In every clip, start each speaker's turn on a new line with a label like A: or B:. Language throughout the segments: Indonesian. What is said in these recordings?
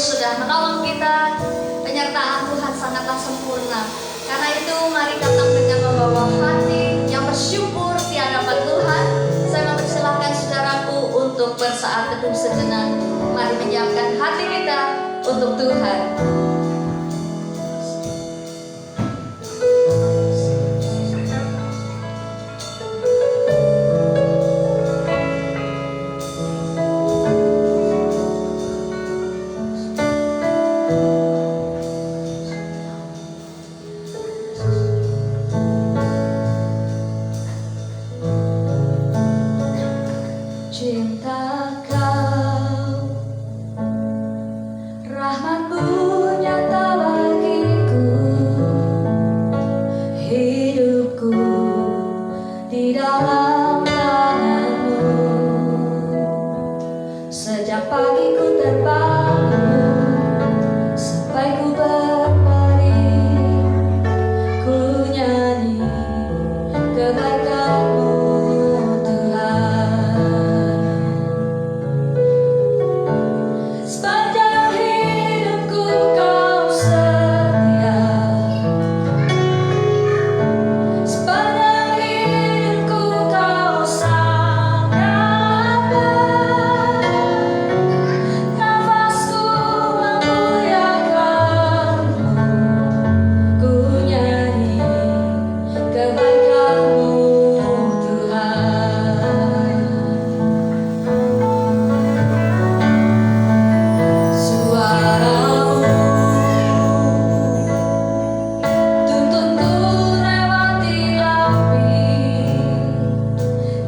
A: sudah menolong kita. Penyertaan Tuhan sangatlah sempurna. Karena itu mari datang dengan membawa hati yang bersyukur di hadapan Tuhan. Saya mempersilahkan saudaraku untuk bersaat teduh sejenak. Mari menyiapkan hati kita untuk Tuhan. Cinta Kau, rahmat-Mu nyata bagiku, hidupku di dalam tangan-Mu. Sejak pagi ku terbangun sampai ku berbaring, ku nyanyi kebaikan-Mu.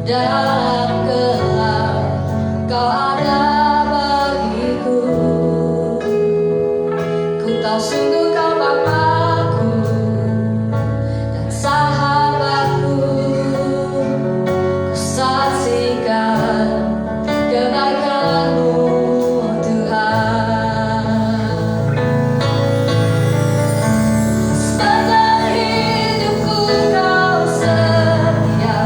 A: Dalam gelap Kau ada bagiku, ku tahu sungguh Kau Bapakku dan sahabatku. Ku saksikan kebaikan-Mu Tuhan. Sepanjang hidupku Kau setia,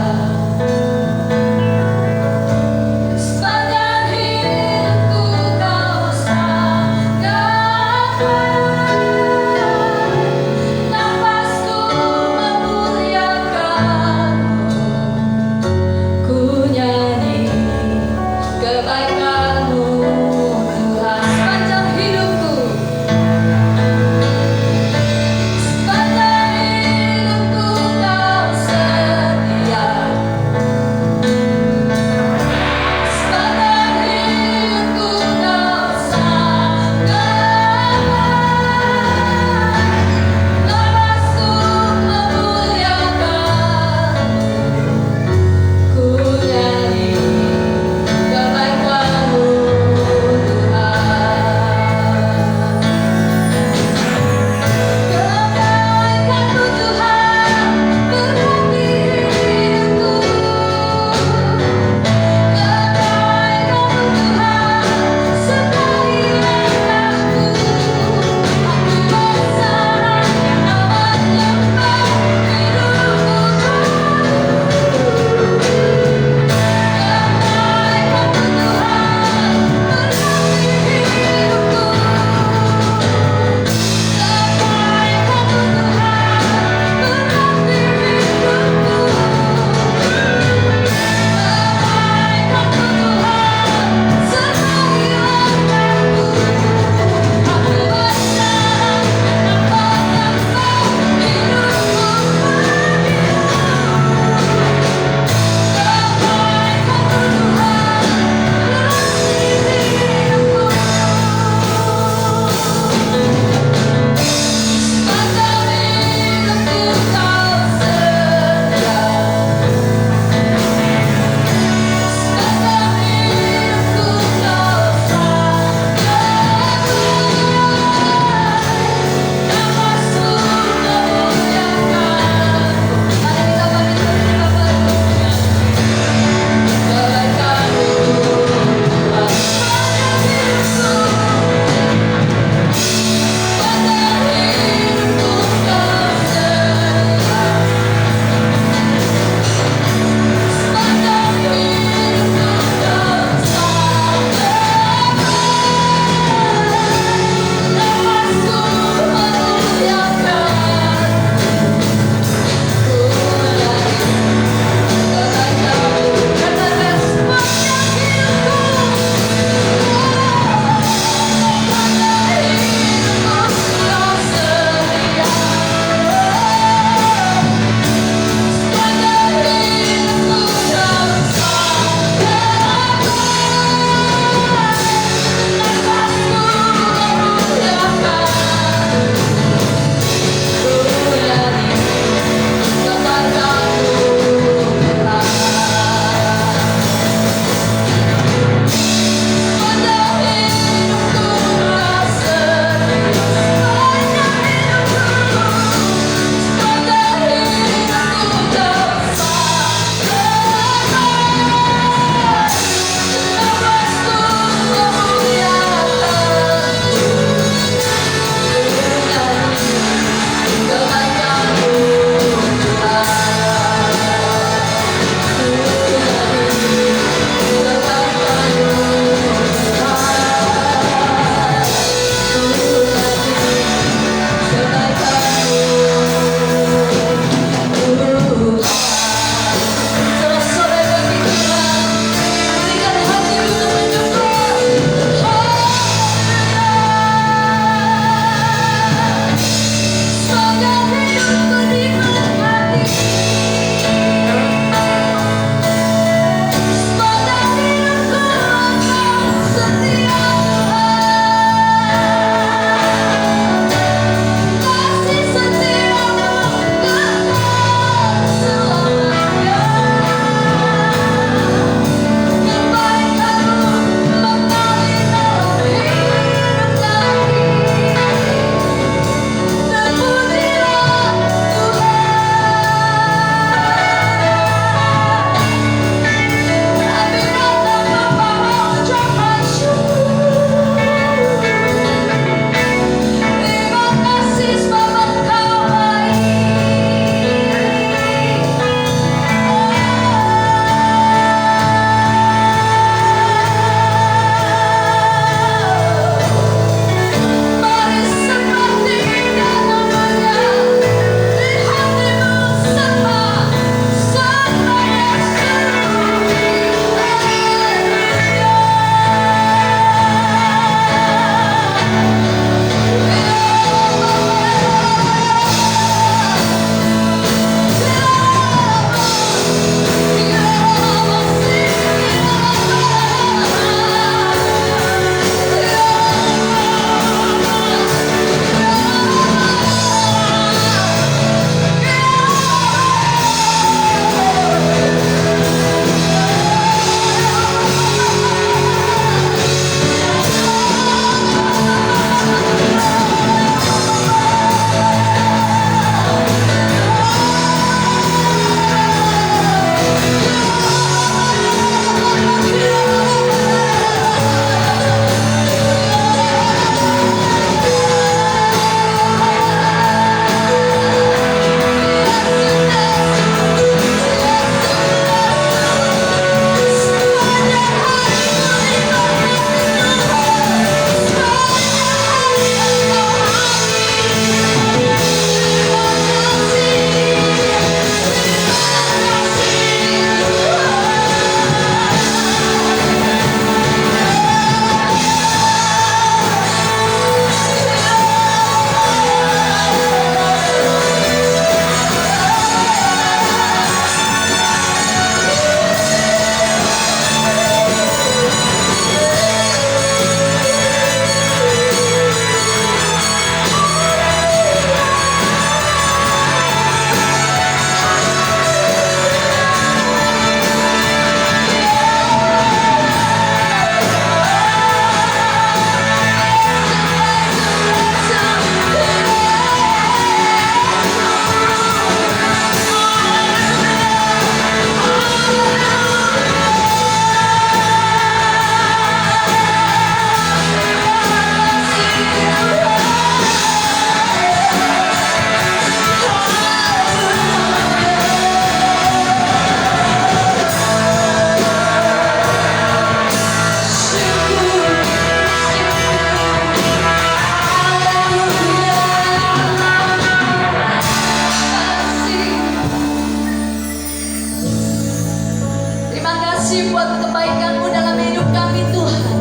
A: kasih buat kebaikan-Mu dalam hidup kami Tuhan.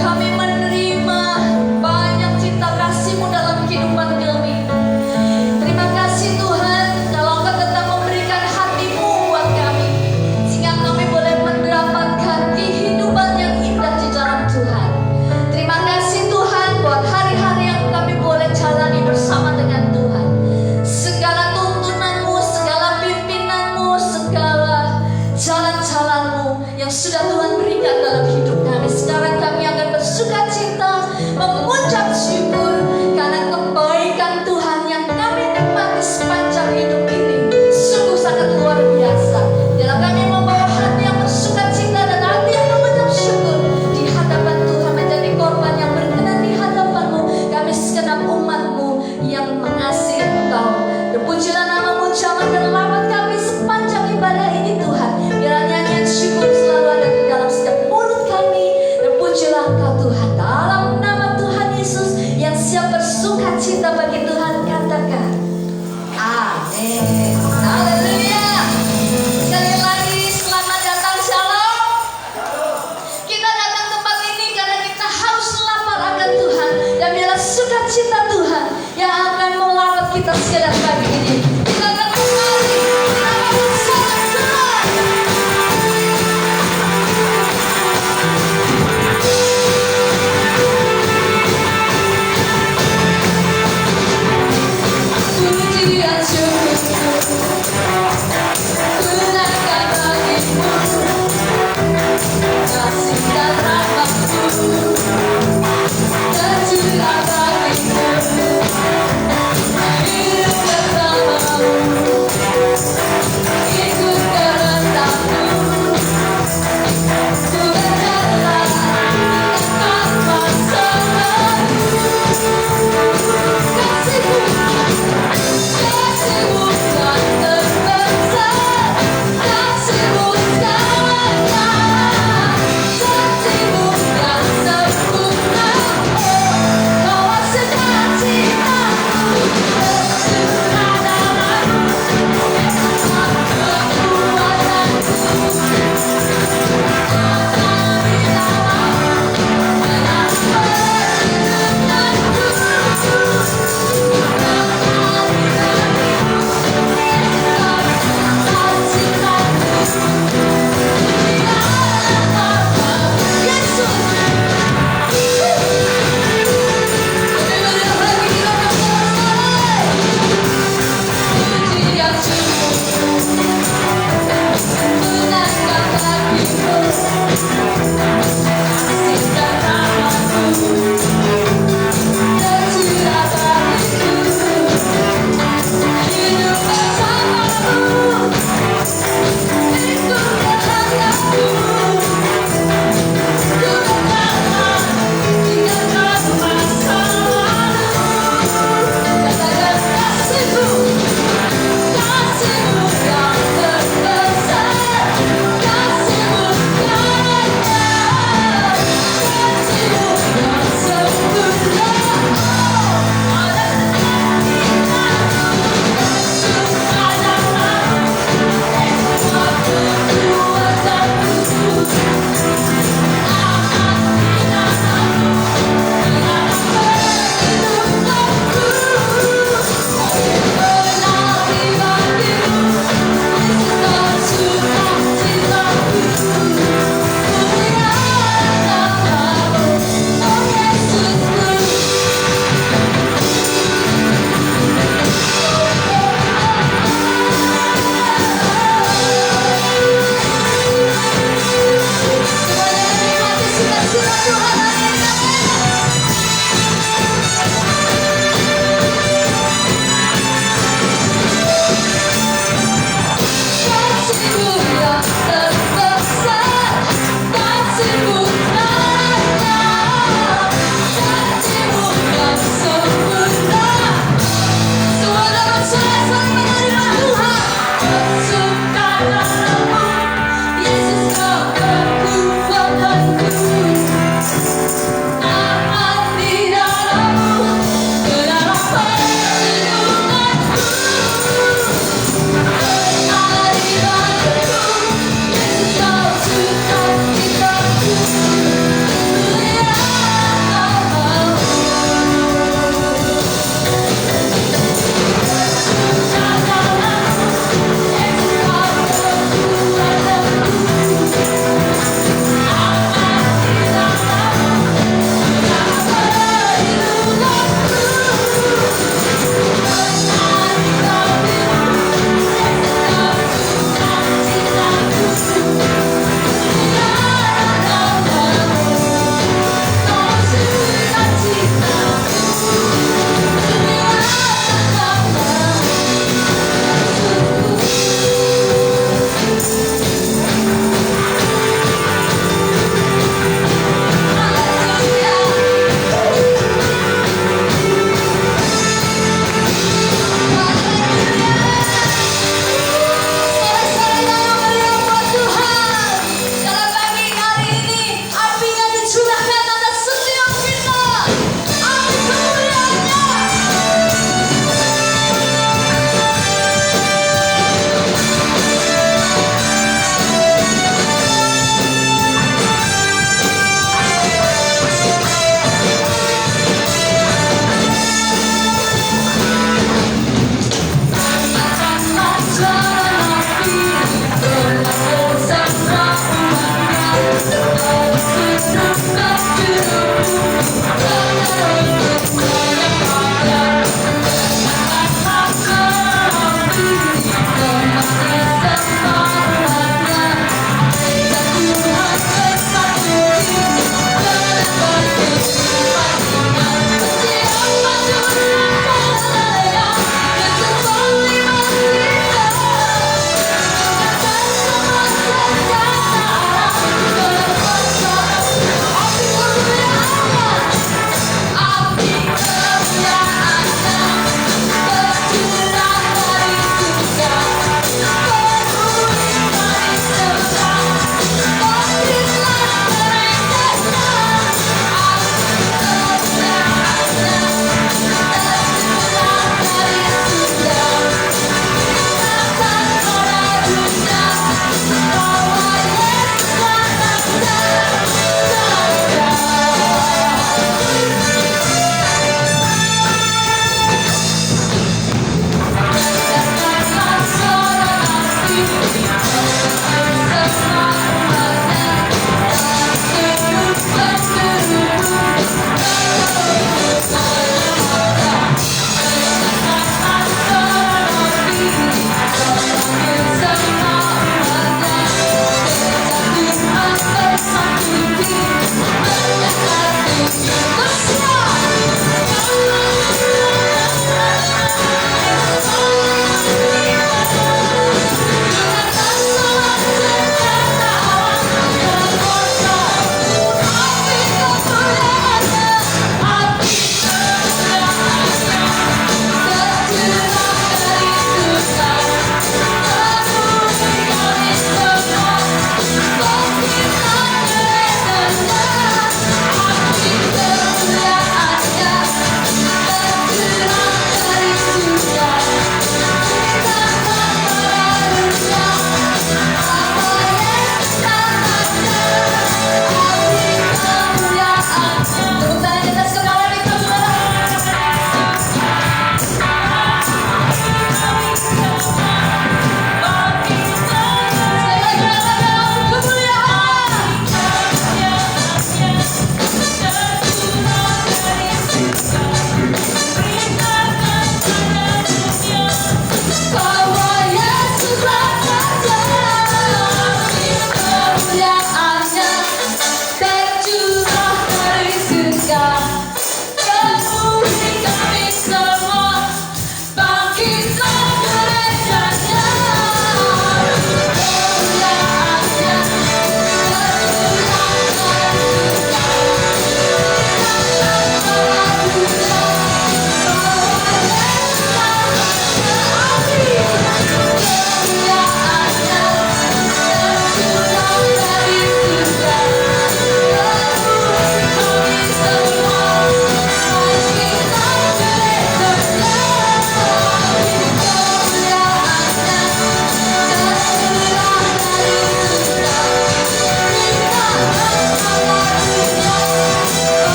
A: Kami menerima banyak cinta kasih-Mu dalam kehidupan kami. Terima kasih Tuhan, kalau Engkau tetap memberikan hati-Mu buat kami, sehingga kami boleh mendapatkan kehidupan yang indah di dalam Tuhan. Terima kasih Tuhan buat hari-hari yang kami boleh jalani bersama dengan Tuhan. Segala tuntunan-Mu, segala pimpinan-Mu, segala jalan-jalan-Mu yang sudah Tuhan berikan dalam hidup kami. Sekarang kami akan bersuka cita, mengucap syukur karena kebaikan Tuhan yang kami nikmati sepanjang hidup ini sungguh sangat luar biasa. Dalam kami membawa hati yang bersuka cita dan hati yang mengucap syukur di hadapan Tuhan, menjadi korban yang berkenan di hadapan-Mu. Kami segenap umat-Mu yang mengasihi Engkau. Terpujilah nama-Mu, jamah dan selamat kami sepanjang ibadah ini Tuhan. Biarlah nyanyian syukur selalu ada di dalam setiap mulut kami. Terpujilah Engkau Tuhan, dalam nama Tuhan Yesus yang siap bersuka cita bagi Tuhan, katakan amin. Haleluya. Sekali lagi selamat datang, shalom. Kita datang tempat ini karena kita haus lapar akan Tuhan, dan biarlah sukacita Tuhan yang akan melawat kita sekedar pagi ini. Kita akan kembali nama bersorak-sorai. Puji dan syukur gunakan bagi-Mu, kasih dan rahmat-Mu tercurah bagi-Mu. Hidup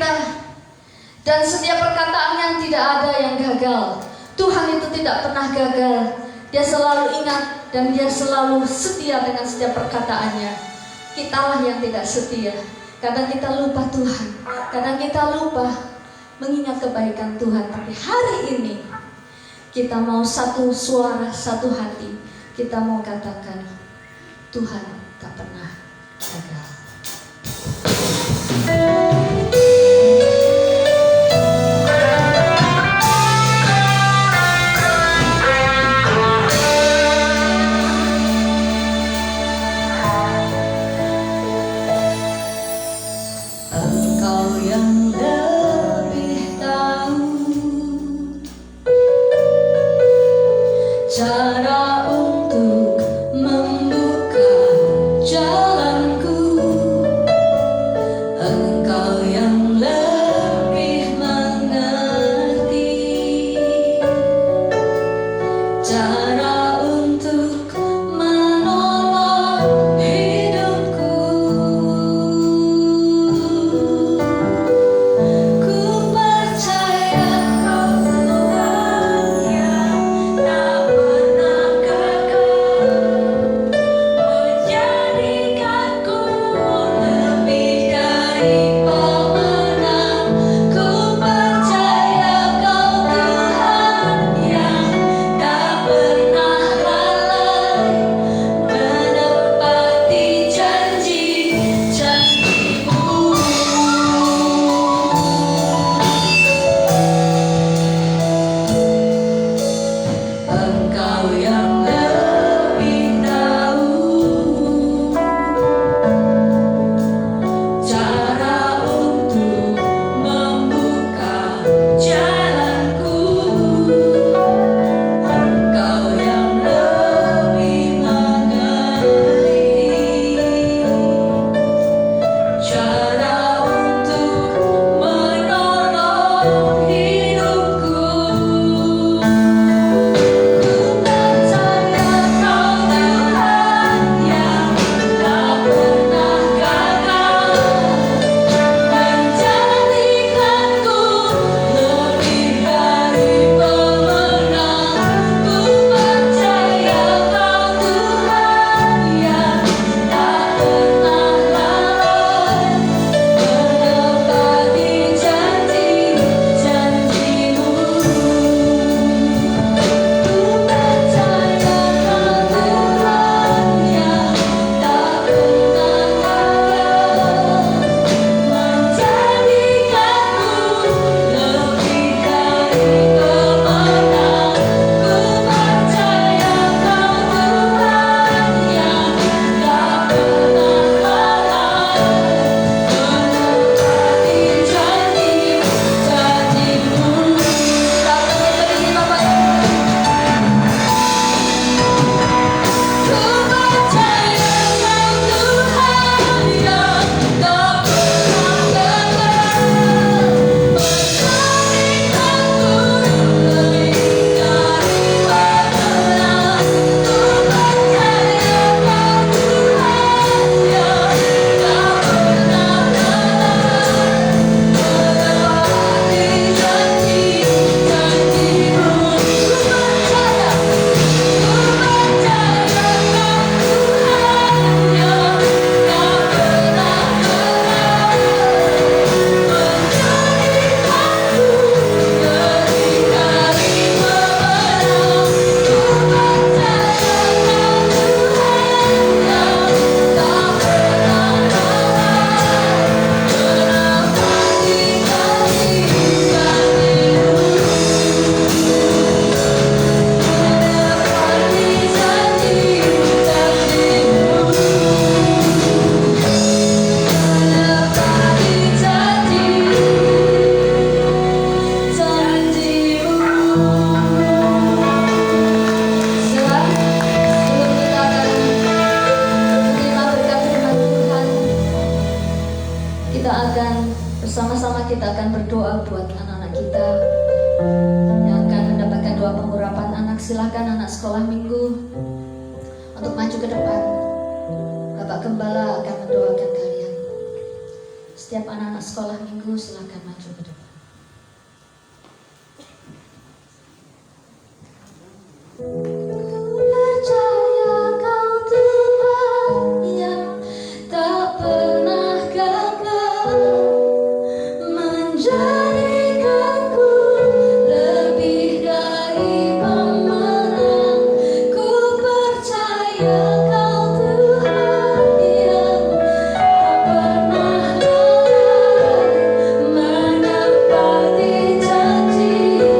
A: kita. Dan setiap perkataan yang tidak ada yang gagal. Tuhan itu tidak pernah gagal. Dia selalu ingat dan dia selalu setia dengan setiap perkataannya. Kitalah yang tidak setia. Kadang kita lupa Tuhan. Kadang kita lupa mengingat kebaikan Tuhan. Tapi hari ini kita mau satu suara, satu hati. Kita mau katakan Tuhan tak pernah gagal.
B: Cara untuk membuka jalanku, Engkau yang lebih mengerti. Cara untuk menolong hidupku, ku percaya Kau Tuhan yang tak pernah gagal, menjadikanku lebih dari pemenang. Ku percaya Kau Tuhan yang tak pernah lalai, menepati janji-janji-Mu. Engkau yang lebih tahu cara untuk membuka jalanku. Engkau yang lebih mengerti cara untuk menolong hidupku. Ku percaya Kau Tuhan yang tak pernah gagal, menjadikanku lebih dari pemenang. Ku percaya Kau Tuhan yang tak pernah lalai, menepati janji-janji-Mu. Ku percaya Kau Tuhan yang tak pernah gagal, menjadikanku lebih dari pemenang. Ku percaya Kau Tuhan yang tak pernah lalai, menepati janji-janji-Mu.
A: Datang berdiri Bapak Ibu.
B: Ku percaya Kau Tuhan yang tak pernah gagal, menjadikanku lebih dari pemenang. Ku percaya Kau Tuhan yang tak pernah lalai, menepati janji-janji-Mu. Ku percaya
A: bersama-sama kita akan berdoa buat anak-anak kita yang akan mendapatkan doa pengurapan anak. Silahkan anak sekolah minggu untuk maju ke depan. Bapak Gembala akan mendoakan kalian. Setiap anak-anak sekolah minggu silakan maju ke depan.
B: Percaya kau Tuhan yang tak pernah gagal menjadikanku lebih dari pemenang. Ku percaya kau Tuhan yang tak pernah lalai menepati janji-janjimu.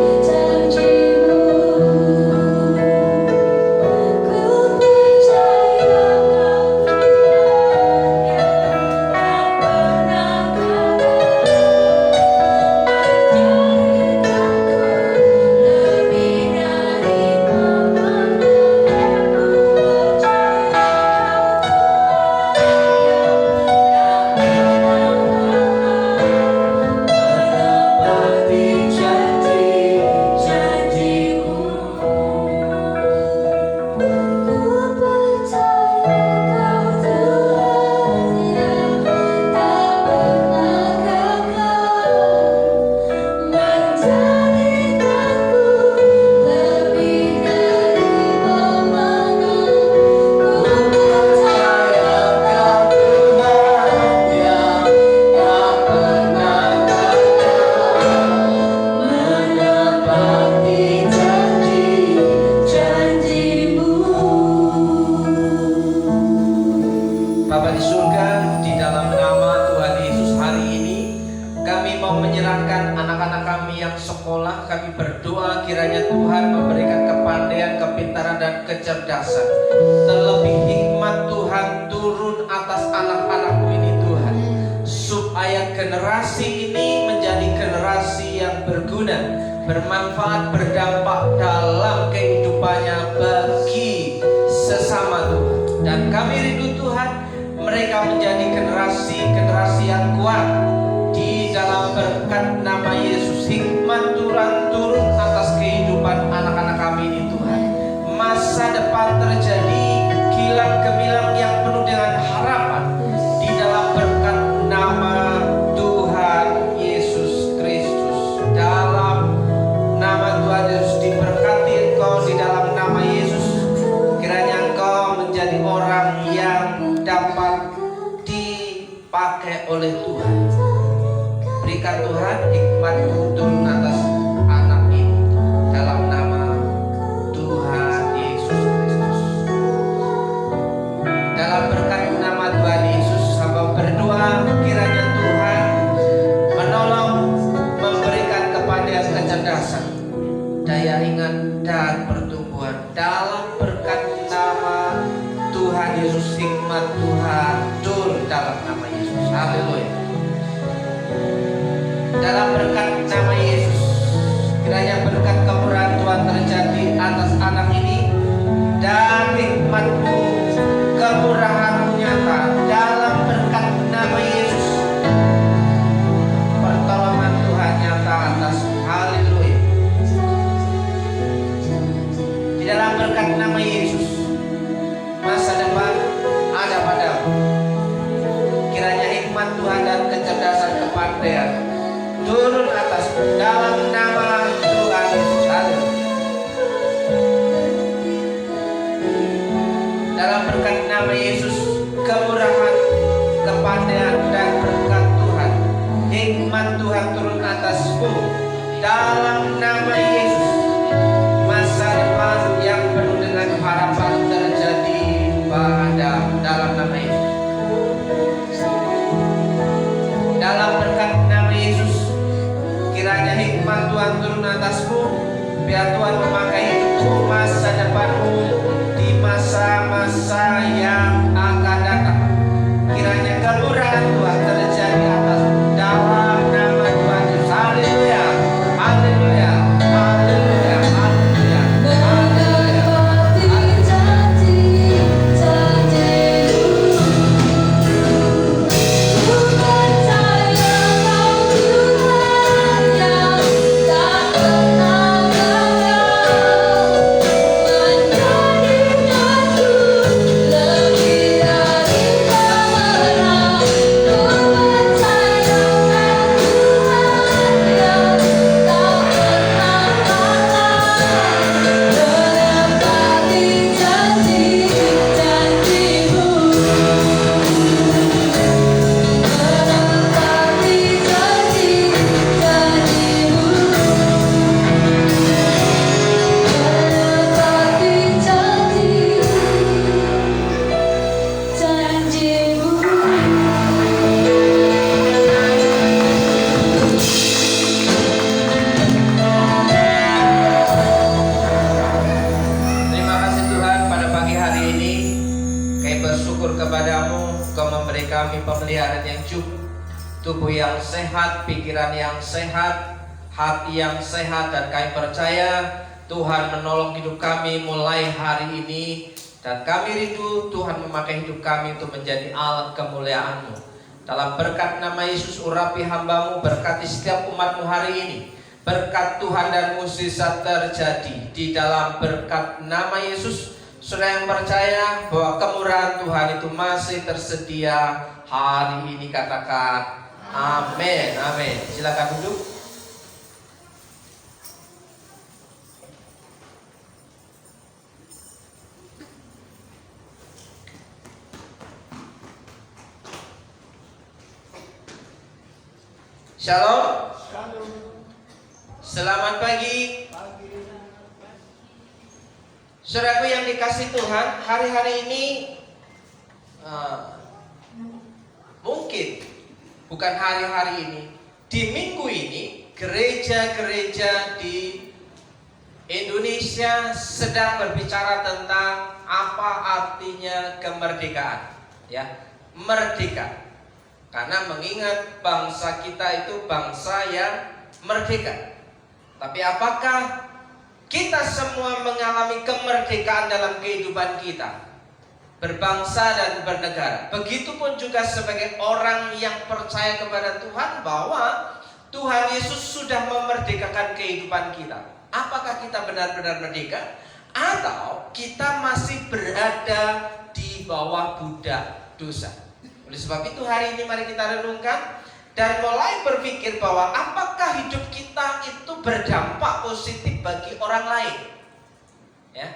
C: Bapa di surga, di dalam nama Tuhan Yesus hari ini kami mau menyerahkan anak-anak kami yang sekolah. Kami berdoa kiranya Tuhan memberikan kepandaian, kepintaran dan kecerdasan. Terlebih hikmat Tuhan turun atas anak-anakmu ini Tuhan, supaya generasi ini menjadi generasi yang berguna, bermanfaat, berdampak dalam kehidupannya bagi sesama Tuhan. Dan kami rindu Tuhan, mereka menjadi generasi yang kuat di dalam berkat nama Yesus. Hikmat turun atas kehidupan anak-anak kami ini Tuhan. Masa depan terjadi kilang gemilang yang penuh dengan harapan di dalam berkat nama Tuhan Yesus Kristus. Dalam nama Tuhan Yesus diberkati engkau, di dalam nama Yesus kiranya engkau menjadi orang yang dapat dipakai oleh Tuhan. Berikan Tuhan hikmat-Mu turun atas anak ini dalam nama Tuhan Yesus Kristus. Dalam berkat nama Tuhan Yesus, hamba berdoa kiranya Tuhan menolong, memberikan kepandaian, kecerdasan, daya ingat dan pertumbuhan. Dalam berkat nama Tuhan Yesus, hikmat Tuhan turun dalam nama Yesus. Haleluya. Dalam berkat nama Yesus, kiranya berkat kemurahan Tuhan terjadi atas anak ini, dan hikmat-Mu, kemurahan-Mu nyata. Dalam berkat nama Yesus, pertolongan Tuhan nyata atas. Haleluya. Di dalam berkat nama Yesus, masa depan ada padamu. Kiranya hikmat Tuhan dan kecerdasan, kepandaian turun atasmu dalam nama Tuhan Yesus. Haleluya. Dalam berkat nama Yesus, kemurahan, kepandaian dan berkat Tuhan, hikmat Tuhan turun atasmu dalam nama Yesus. Masa depan yang penuh dengan harapan terjadi padamu dalam nama Yesus. Dalam berkat nama Yesus, kiranya hikmat Tuhan turun atasmu, biar Tuhan memakai hidupmu, masa depanmu di masa-masa yang akan datang. Kiranya kemurahan Tuhan terjadi atasmu dalam nama Tuhan Yesus. Haleluya, haleluya, haleluya, haleluya, haleluya.
B: Menepati janji-janji-Mu. Ku percaya kau Tuhan yang tak pernah gagal menjadikanku lebih dari pemenang. Ku
C: tubuh yang sehat, pikiran yang sehat, hati yang sehat, dan kami percaya Tuhan menolong hidup kami mulai hari ini, dan kami rindu Tuhan memakai hidup kami untuk menjadi alat kemuliaan-Mu. Dalam berkat nama Yesus urapi hamba-Mu, berkati setiap umat-Mu hari ini. Berkat Tuhan dan mukjizat terjadi di dalam berkat nama Yesus. Saudara yang percaya bahwa kemurahan Tuhan itu masih tersedia hari ini, katakan amin. Amin. Silakan duduk. Shalom. Selamat pagi. Saudaraku yang dikasih Tuhan, hari-hari ini mungkin bukan hari-hari ini, di minggu ini gereja-gereja di Indonesia sedang berbicara tentang apa artinya kemerdekaan, ya, merdeka. Karena mengingat bangsa kita itu bangsa yang merdeka. Tapi apakah kita semua mengalami kemerdekaan dalam kehidupan kita berbangsa dan bernegara? Begitupun juga sebagai orang yang percaya kepada Tuhan bahwa Tuhan Yesus sudah memerdekakan kehidupan kita. Apakah kita benar-benar merdeka? Atau kita masih berada di bawah budak dosa? Oleh sebab itu hari ini mari kita renungkan dan mulai berpikir bahwa apakah hidup kita itu berdampak positif bagi orang lain, ya,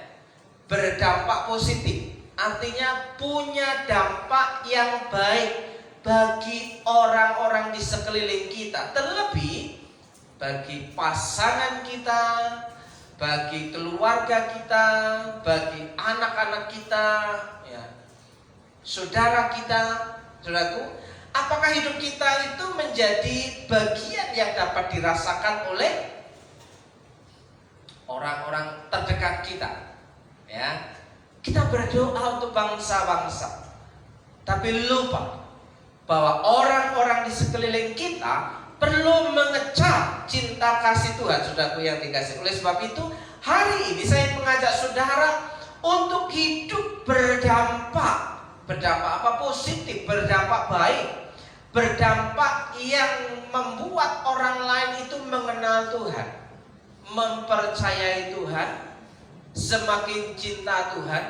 C: berdampak positif, artinya punya dampak yang baik bagi orang-orang di sekeliling kita, terlebih bagi pasangan kita, bagi keluarga kita, bagi anak-anak kita, ya, saudara kita. Saudaraku, apakah hidup kita itu menjadi bagian yang dapat dirasakan oleh orang-orang terdekat kita? Ya, kita berdoa untuk bangsa-bangsa, tapi lupa bahwa orang-orang di sekeliling kita perlu mengecap cinta kasih Tuhan. Saudaraku yang dikasih, oleh sebab itu hari ini saya mengajak saudara untuk hidup berdampak. Berdampak apa? Positif, berdampak baik, berdampak yang membuat orang lain itu mengenal Tuhan, mempercayai Tuhan, semakin cinta Tuhan,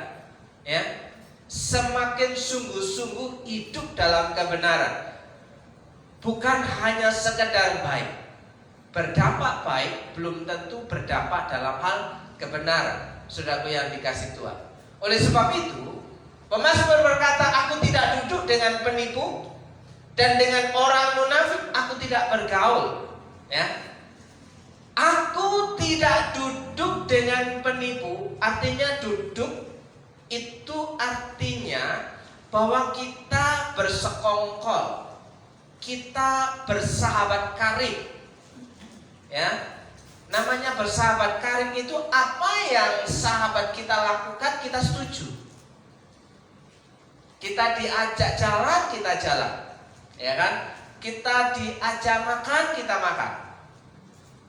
C: ya, semakin sungguh-sungguh hidup dalam kebenaran. Bukan hanya sekedar baik. Berdampak baik belum tentu berdampak dalam hal kebenaran. Saudaraku yang dikasih Tuhan. Oleh sebab itu Pemasmur berkata, aku tidak duduk dengan penipu dan dengan orang munafik aku tidak bergaul. Ya, aku tidak duduk dengan penipu, artinya duduk itu artinya bahwa kita bersekongkol, kita bersahabat karib. Ya, namanya bersahabat karib itu apa yang sahabat kita lakukan kita setuju. Kita diajak jalan, kita jalan, ya kan? Kita diajak makan, kita makan.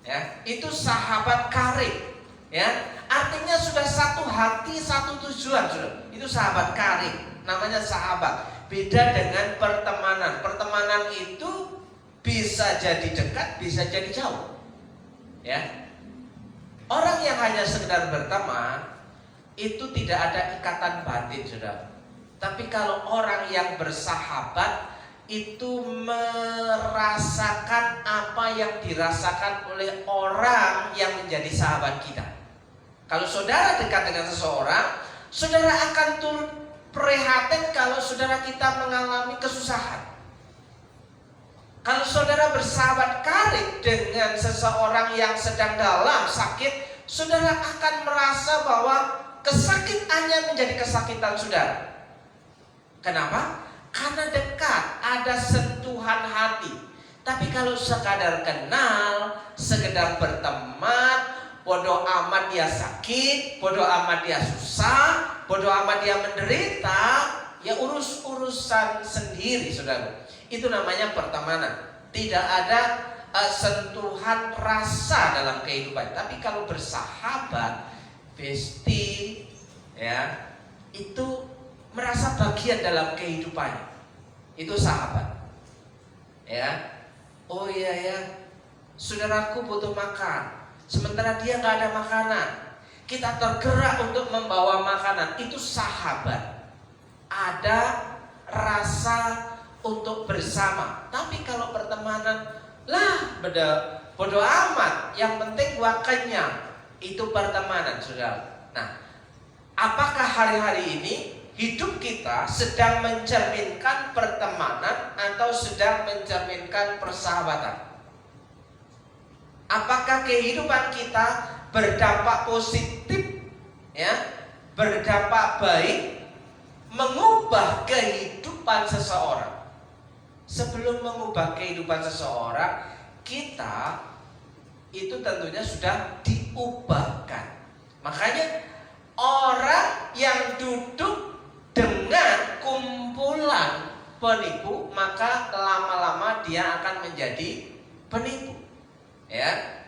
C: Ya, itu sahabat karib. Ya, artinya sudah satu hati, satu tujuan, sudah. Itu sahabat karib, namanya sahabat. Beda dengan pertemanan. Pertemanan itu bisa jadi dekat, bisa jadi jauh. Ya, orang yang hanya sekedar berteman itu tidak ada ikatan batin, saudara. Tapi kalau orang yang bersahabat itu merasakan apa yang dirasakan oleh orang yang menjadi sahabat kita. Kalau saudara dekat dengan seseorang, saudara akan turut prihatin kalau saudara kita mengalami kesusahan. Kalau saudara bersahabat karib dengan seseorang yang sedang dalam sakit, saudara akan merasa bahwa kesakitannya menjadi kesakitan saudara. Kenapa? Karena dekat, ada sentuhan hati. Tapi kalau sekadar kenal, sekedar berteman, bodoh amat dia sakit, bodoh amat dia susah, bodoh amat dia menderita, ya urusan sendiri, saudara. Itu namanya pertemanan. Tidak ada sentuhan rasa dalam kehidupan. Tapi kalau bersahabat, bestie, ya, itu merasa bagian dalam kehidupannya. Itu sahabat. Ya, oh iya ya, saudaraku butuh makan, sementara dia nggak ada makanan. Kita tergerak untuk membawa makanan. Itu sahabat. Ada rasa untuk bersama. Tapi kalau pertemanan, lah bodo amat, yang penting gua kenyang. Itu pertemanan, saudara. Nah, apakah hari-hari ini hidup kita sedang mencerminkan pertemanan atau sedang mencerminkan persahabatan? Apakah kehidupan kita berdampak positif, ya, berdampak baik, mengubah kehidupan seseorang? Sebelum mengubah kehidupan seseorang, kita itu tentunya sudah diubahkan. Makanya orang yang duduk dengan kumpulan penipu, maka lama-lama dia akan menjadi penipu. Ya.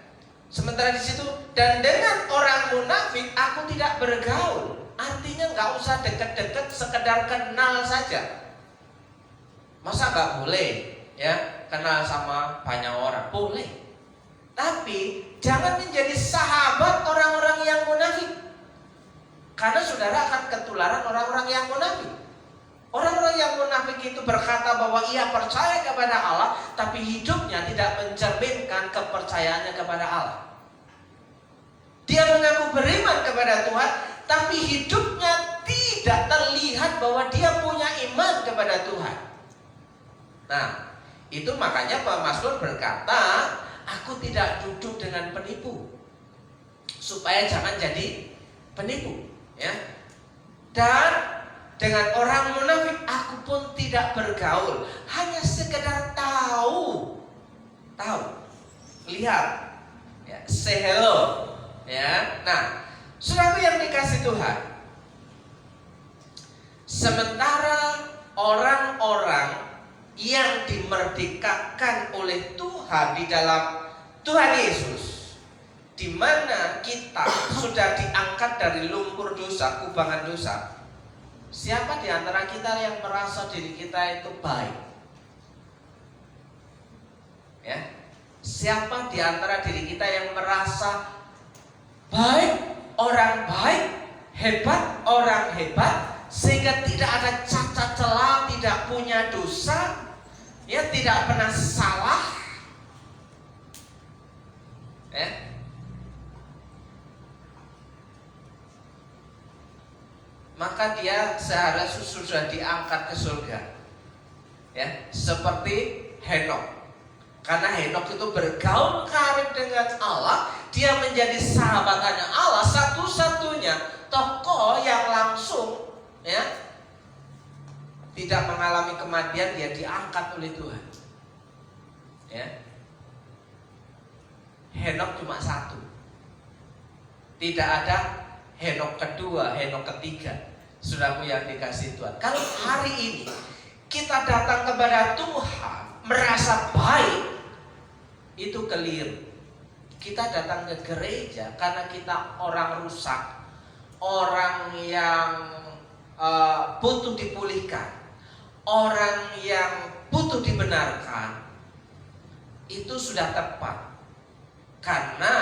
C: Sementara di situ, dan dengan orang munafik aku tidak bergaul. Artinya nggak usah deket-deket, sekedar kenal saja. Masa nggak boleh, ya, kenal sama banyak orang? Boleh. Tapi jangan menjadi sahabat orang-orang yang munafik. Karena saudara akan ketularan orang-orang yang munafik. Orang-orang yang munafik itu berkata bahwa ia percaya kepada Allah, tapi hidupnya tidak mencerminkan kepercayaannya kepada Allah. Dia mengaku beriman kepada Tuhan, tapi hidupnya tidak terlihat bahwa dia punya iman kepada Tuhan. Nah, itu makanya pemazmur berkata, aku tidak duduk dengan penipu, supaya jangan jadi penipu, ya. Dan dengan orang munafik aku pun tidak bergaul, hanya sekedar tahu, lihat, ya, say hello, ya. Nah, saudaraku yang dikasih Tuhan, sementara orang-orang yang dimerdekakan oleh Tuhan di dalam Tuhan Yesus, di mana kita sudah diangkat dari lumpur dosa, kubangan dosa. Siapa di antara kita yang merasa diri kita itu baik? Ya, siapa di antara diri kita yang merasa baik, orang baik, hebat, orang hebat, sehingga tidak ada cacat celah, tidak punya dosa, ya, tidak pernah salah, ya? Maka dia seharusnya sudah diangkat ke surga, ya, seperti Henok. Karena Henok itu bergaul karib dengan Allah, dia menjadi sahabatannya Allah, satu-satunya tokoh yang langsung, ya, tidak mengalami kematian, dia diangkat oleh Tuhan, ya. Henok cuma satu, tidak ada Henok kedua, Henok ketiga. Saudaraku yang dikasih Tuhan, kalau hari ini kita datang kepada Tuhan merasa baik, itu keliru. Kita datang ke gereja karena kita orang rusak, orang yang butuh dipulihkan, orang yang butuh dibenarkan. Itu sudah tepat. Karena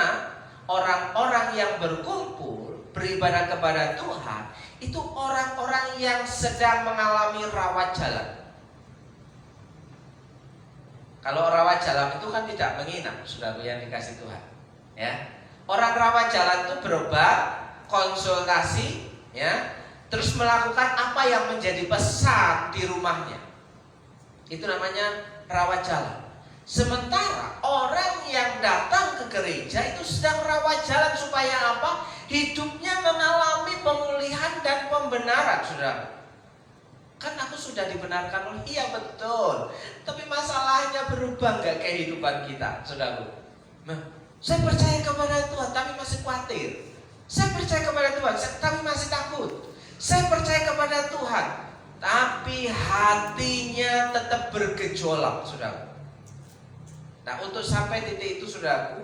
C: orang-orang yang berkumpul beribadah kepada Tuhan itu orang-orang yang sedang mengalami rawat jalan. Kalau rawat jalan itu kan tidak menginap, saudara yang dikasih Tuhan, ya. Orang rawat jalan itu berobat, konsultasi, ya, terus melakukan apa yang menjadi pesan di rumahnya. Itu namanya rawat jalan. Sementara orang yang datang ke gereja itu sedang rawat jalan supaya apa? Hidupnya mengalami pemulihan dan pembenaran, saudara. Kan aku sudah dibenarkan oleh, iya betul. Tapi masalahnya berubah nggak kehidupan kita, saudara? Nah, saya percaya kepada Tuhan tapi masih khawatir. Saya percaya kepada Tuhan tapi masih takut. Saya percaya kepada Tuhan tapi hatinya tetap bergejolak, saudara. Nah, untuk sampai titik itu, saudaraku,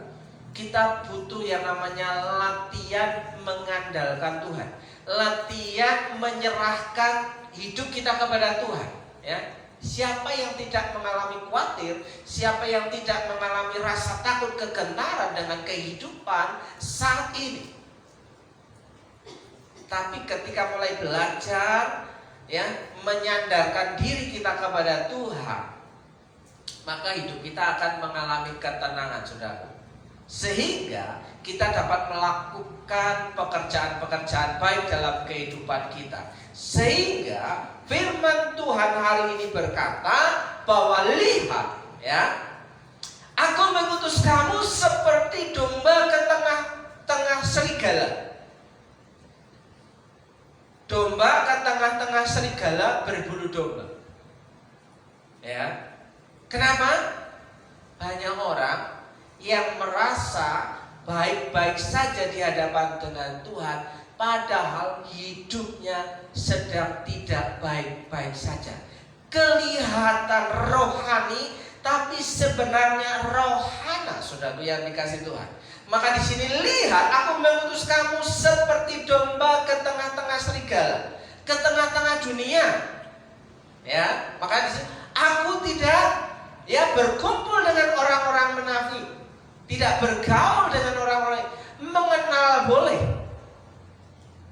C: kita butuh yang namanya latihan mengandalkan Tuhan, latihan menyerahkan hidup kita kepada Tuhan. Ya, siapa yang tidak mengalami khawatir, siapa yang tidak mengalami rasa takut kegentaran dengan kehidupan saat ini? Tapi ketika mulai belajar, ya, menyandarkan diri kita kepada Tuhan, maka hidup kita akan mengalami ketenangan, saudara. Sehingga kita dapat melakukan pekerjaan-pekerjaan baik dalam kehidupan kita. Sehingga firman Tuhan hari ini berkata bahwa lihat, ya, aku mengutus kamu seperti domba ke tengah-tengah serigala. Domba ke tengah-tengah serigala berbulu domba. Ya. Kenapa? Banyak orang yang merasa baik-baik saja di hadapan dengan Tuhan, padahal hidupnya sedang tidak baik-baik saja. Kelihatan rohani, tapi sebenarnya rohana, saudaraku yang dikasih Tuhan. Maka di sini lihat, aku mengutus kamu seperti domba ke tengah-tengah serigala, ke tengah-tengah dunia. Ya, maka di sini aku tidak, ya, berkumpul dengan orang-orang munafik, tidak bergaul dengan orang-orang, mengenal boleh.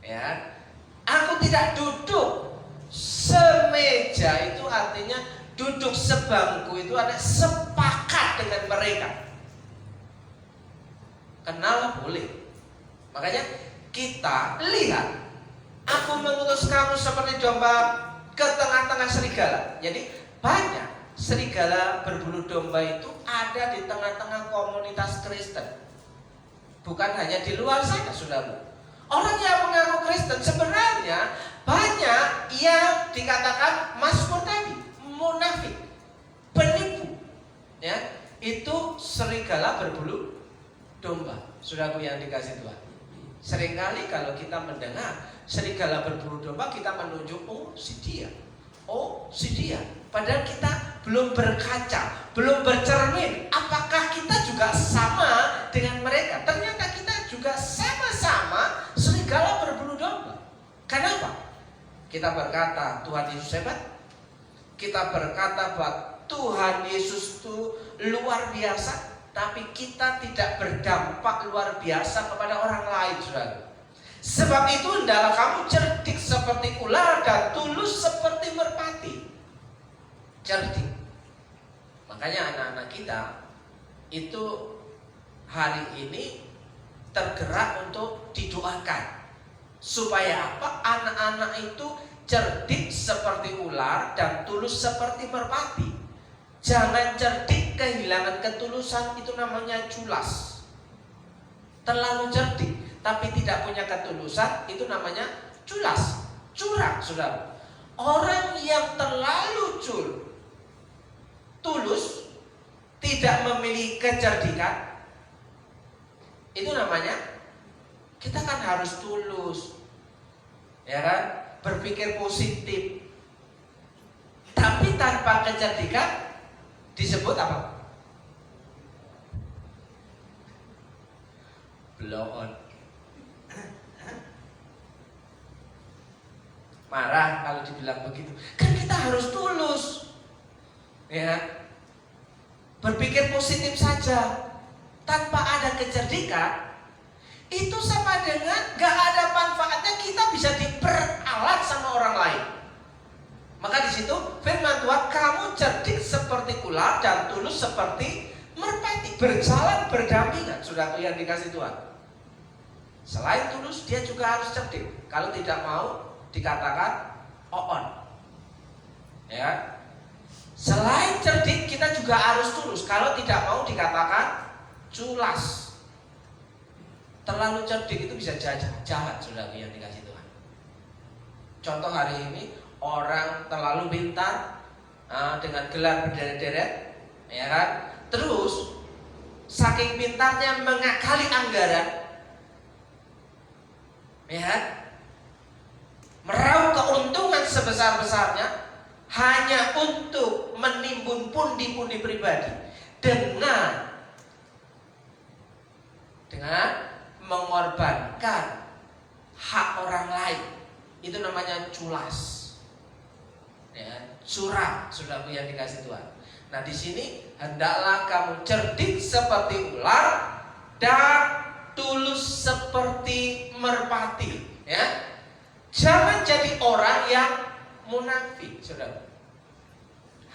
C: Ya, aku tidak duduk semeja, itu artinya duduk sebangku, itu ada sepakat dengan mereka. Kenal boleh. Makanya kita lihat, aku mengutus kamu seperti domba ke tengah-tengah serigala. Jadi banyak serigala berbulu domba itu ada di tengah-tengah komunitas Kristen. Bukan hanya di luar sana, saudara. Orang yang mengaku Kristen sebenarnya banyak yang dikatakan Mazmur tadi, munafik, penipu. Ya, itu serigala berbulu domba, saudaraku yang dikasih Tuhan. Seringkali kalau kita mendengar serigala berbulu domba, kita menunjuk, oh si dia, oh si dia. Padahal kita belum berkaca, belum bercermin, apakah kita juga sama dengan mereka? Ternyata kita juga sama-sama serigala berbulu domba. Kenapa? Kita berkata Tuhan Yesus hebat, kita berkata bahwa Tuhan Yesus itu luar biasa, tapi kita tidak berdampak luar biasa kepada orang lain, saudara. Sebab itu hendaklah kamu cerdik seperti ular dan tulus seperti merpati. Cerdik. Makanya anak-anak kita itu hari ini tergerak untuk didoakan. Supaya apa? Anak-anak itu cerdik seperti ular dan tulus seperti merpati. Jangan cerdik kehilangan ketulusan, itu namanya culas. Terlalu cerdik tapi tidak punya ketulusan, itu namanya culas, curang, saudara. Orang yang terlalu tulus, tidak memiliki kecerdikan, itu namanya, kita kan harus tulus, ya kan, berpikir positif. Tapi tanpa kecerdikan disebut apa? Blow on. Marah kalau dibilang begitu. Kan kita harus tulus, ya, berpikir positif saja. Tanpa ada kecerdikan, itu sama dengan gak ada manfaatnya. Kita bisa diperalat sama orang lain. Maka di situ firman Tuhan, kamu cerdik seperti ular dan tulus seperti merpati. Berjalan berdampingan, saudara yang dikasih Tuhan. Selain tulus, dia juga harus cerdik. Kalau tidak mau dikatakan oon. Ya. Selain cerdik, kita juga harus tulus. Kalau tidak mau dikatakan culas. Terlalu cerdik itu bisa jahat, saudara yang dikasih Tuhan. Contoh hari ini, orang terlalu pintar dengan gelar berderet-deret, ya kan? Terus saking pintarnya mengakali anggaran, ya kan? meraup keuntungan sebesar-besarnya hanya untuk menimbun pundi-pundi pribadi dengan mengorbankan hak orang lain. Itu namanya culas, ya, curang, saudaraku yang dikasih Tuhan. Nah, di sini hendaklah kamu cerdik seperti ular dan tulus seperti merpati, ya. Jangan jadi orang yang munafik, saudara.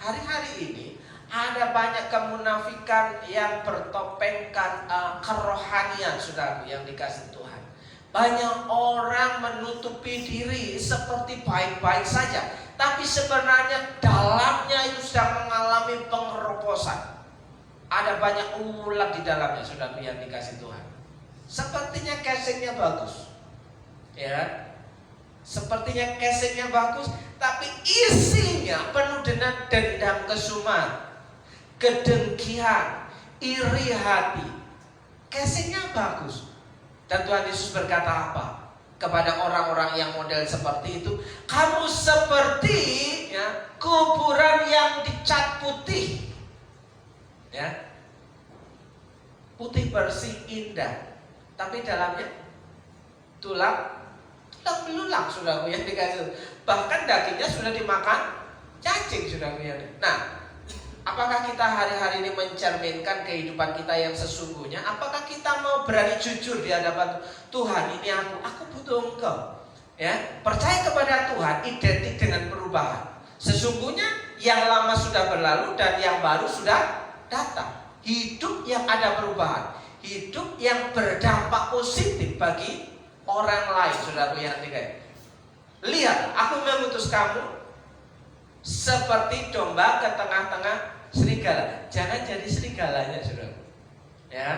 C: Hari-hari ini ada banyak kemunafikan yang bertopengkan kerohanian, saudara yang dikasih Tuhan. Banyak orang menutupi diri seperti baik-baik saja, tapi sebenarnya dalamnya itu sedang mengalami pengeroposan. Ada banyak ulat di dalamnya, saudara yang dikasih Tuhan. Sepertinya casingnya bagus, ya. Sepertinya casingnya bagus, tapi isinya penuh dengan dendam kesumat, kedengkian, iri hati. Casingnya bagus. Dan Tuhan Yesus berkata apa kepada orang-orang yang model seperti itu? Kamu seperti, ya, kuburan yang dicat putih, ya, putih bersih indah, tapi dalamnya tulang belulang, saudaraku yang dikasih. Bahkan dagingnya sudah dimakan cacing, saudaraku yang. Nah, apakah kita hari-hari ini mencerminkan kehidupan kita yang sesungguhnya? Apakah kita mau berani jujur di hadapan Tuhan? Ini aku butuh Engkau, ya. Percaya kepada Tuhan identik dengan perubahan. Sesungguhnya yang lama sudah berlalu dan yang baru sudah datang. Hidup yang ada perubahan, hidup yang berdampak positif bagi orang lain, saudaraku yang dikasih. Lihat, aku mengutus kamu seperti domba ke tengah-tengah serigala. Jangan jadi serigalanya, saudara. Ya,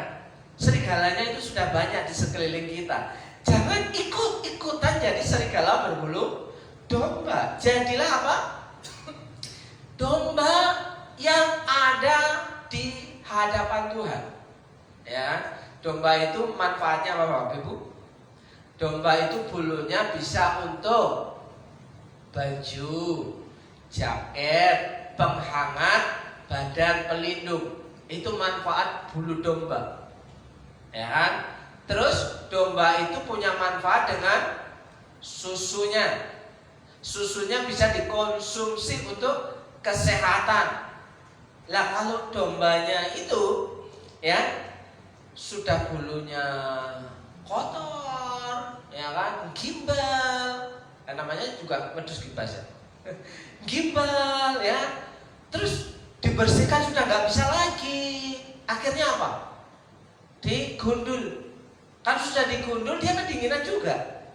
C: serigalanya itu sudah banyak di sekeliling kita. Jangan ikut-ikutan jadi serigala berbulu domba. Jadilah apa? Domba yang ada di hadapan Tuhan. Ya, domba itu manfaatnya apa, Bapak Ibu? Domba itu bulunya bisa untuk baju, jaket, penghangat, badan pelindung. Itu manfaat bulu domba, ya kan? Terus domba itu punya manfaat dengan susunya. Susunya bisa dikonsumsi untuk kesehatan. Lah kalau dombanya itu, ya, sudah bulunya kotor, ya kan, gimbal, namanya juga wedus gibas, ya. Gimbal, ya, terus dibersihkan sudah nggak bisa lagi. Akhirnya apa? Digundul. Kan sudah digundul, dia kedinginan juga,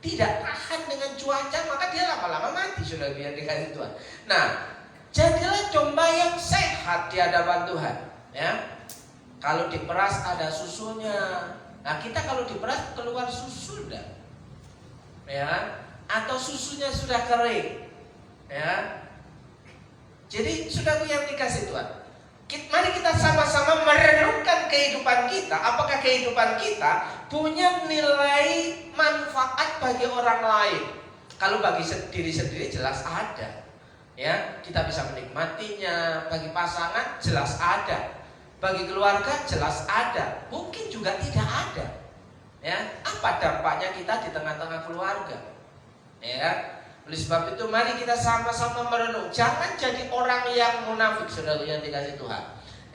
C: tidak tahan dengan cuaca, maka dia lama-lama mati, sudah biar dikasih Tuhan. Nah, jadilah domba yang sehat di hadapan Tuhan, ya. Kalau diperas ada susunya. Nah, kita kalau diperas keluar susu enggak? Ya, atau susunya sudah kering. Ya. Jadi saudaraku yang dikasih Tuhan, mari kita sama-sama merenungkan kehidupan kita. Apakah kehidupan kita punya nilai manfaat bagi orang lain? Kalau bagi diri sendiri jelas ada. Ya, kita bisa menikmatinya. Bagi pasangan jelas ada. Bagi keluarga jelas ada, mungkin juga tidak ada. Ya, apa dampaknya kita di tengah-tengah keluarga? Ya, oleh sebab itu mari kita sama-sama merenung. Jangan jadi orang yang munafik, saudara yang dikasih Tuhan.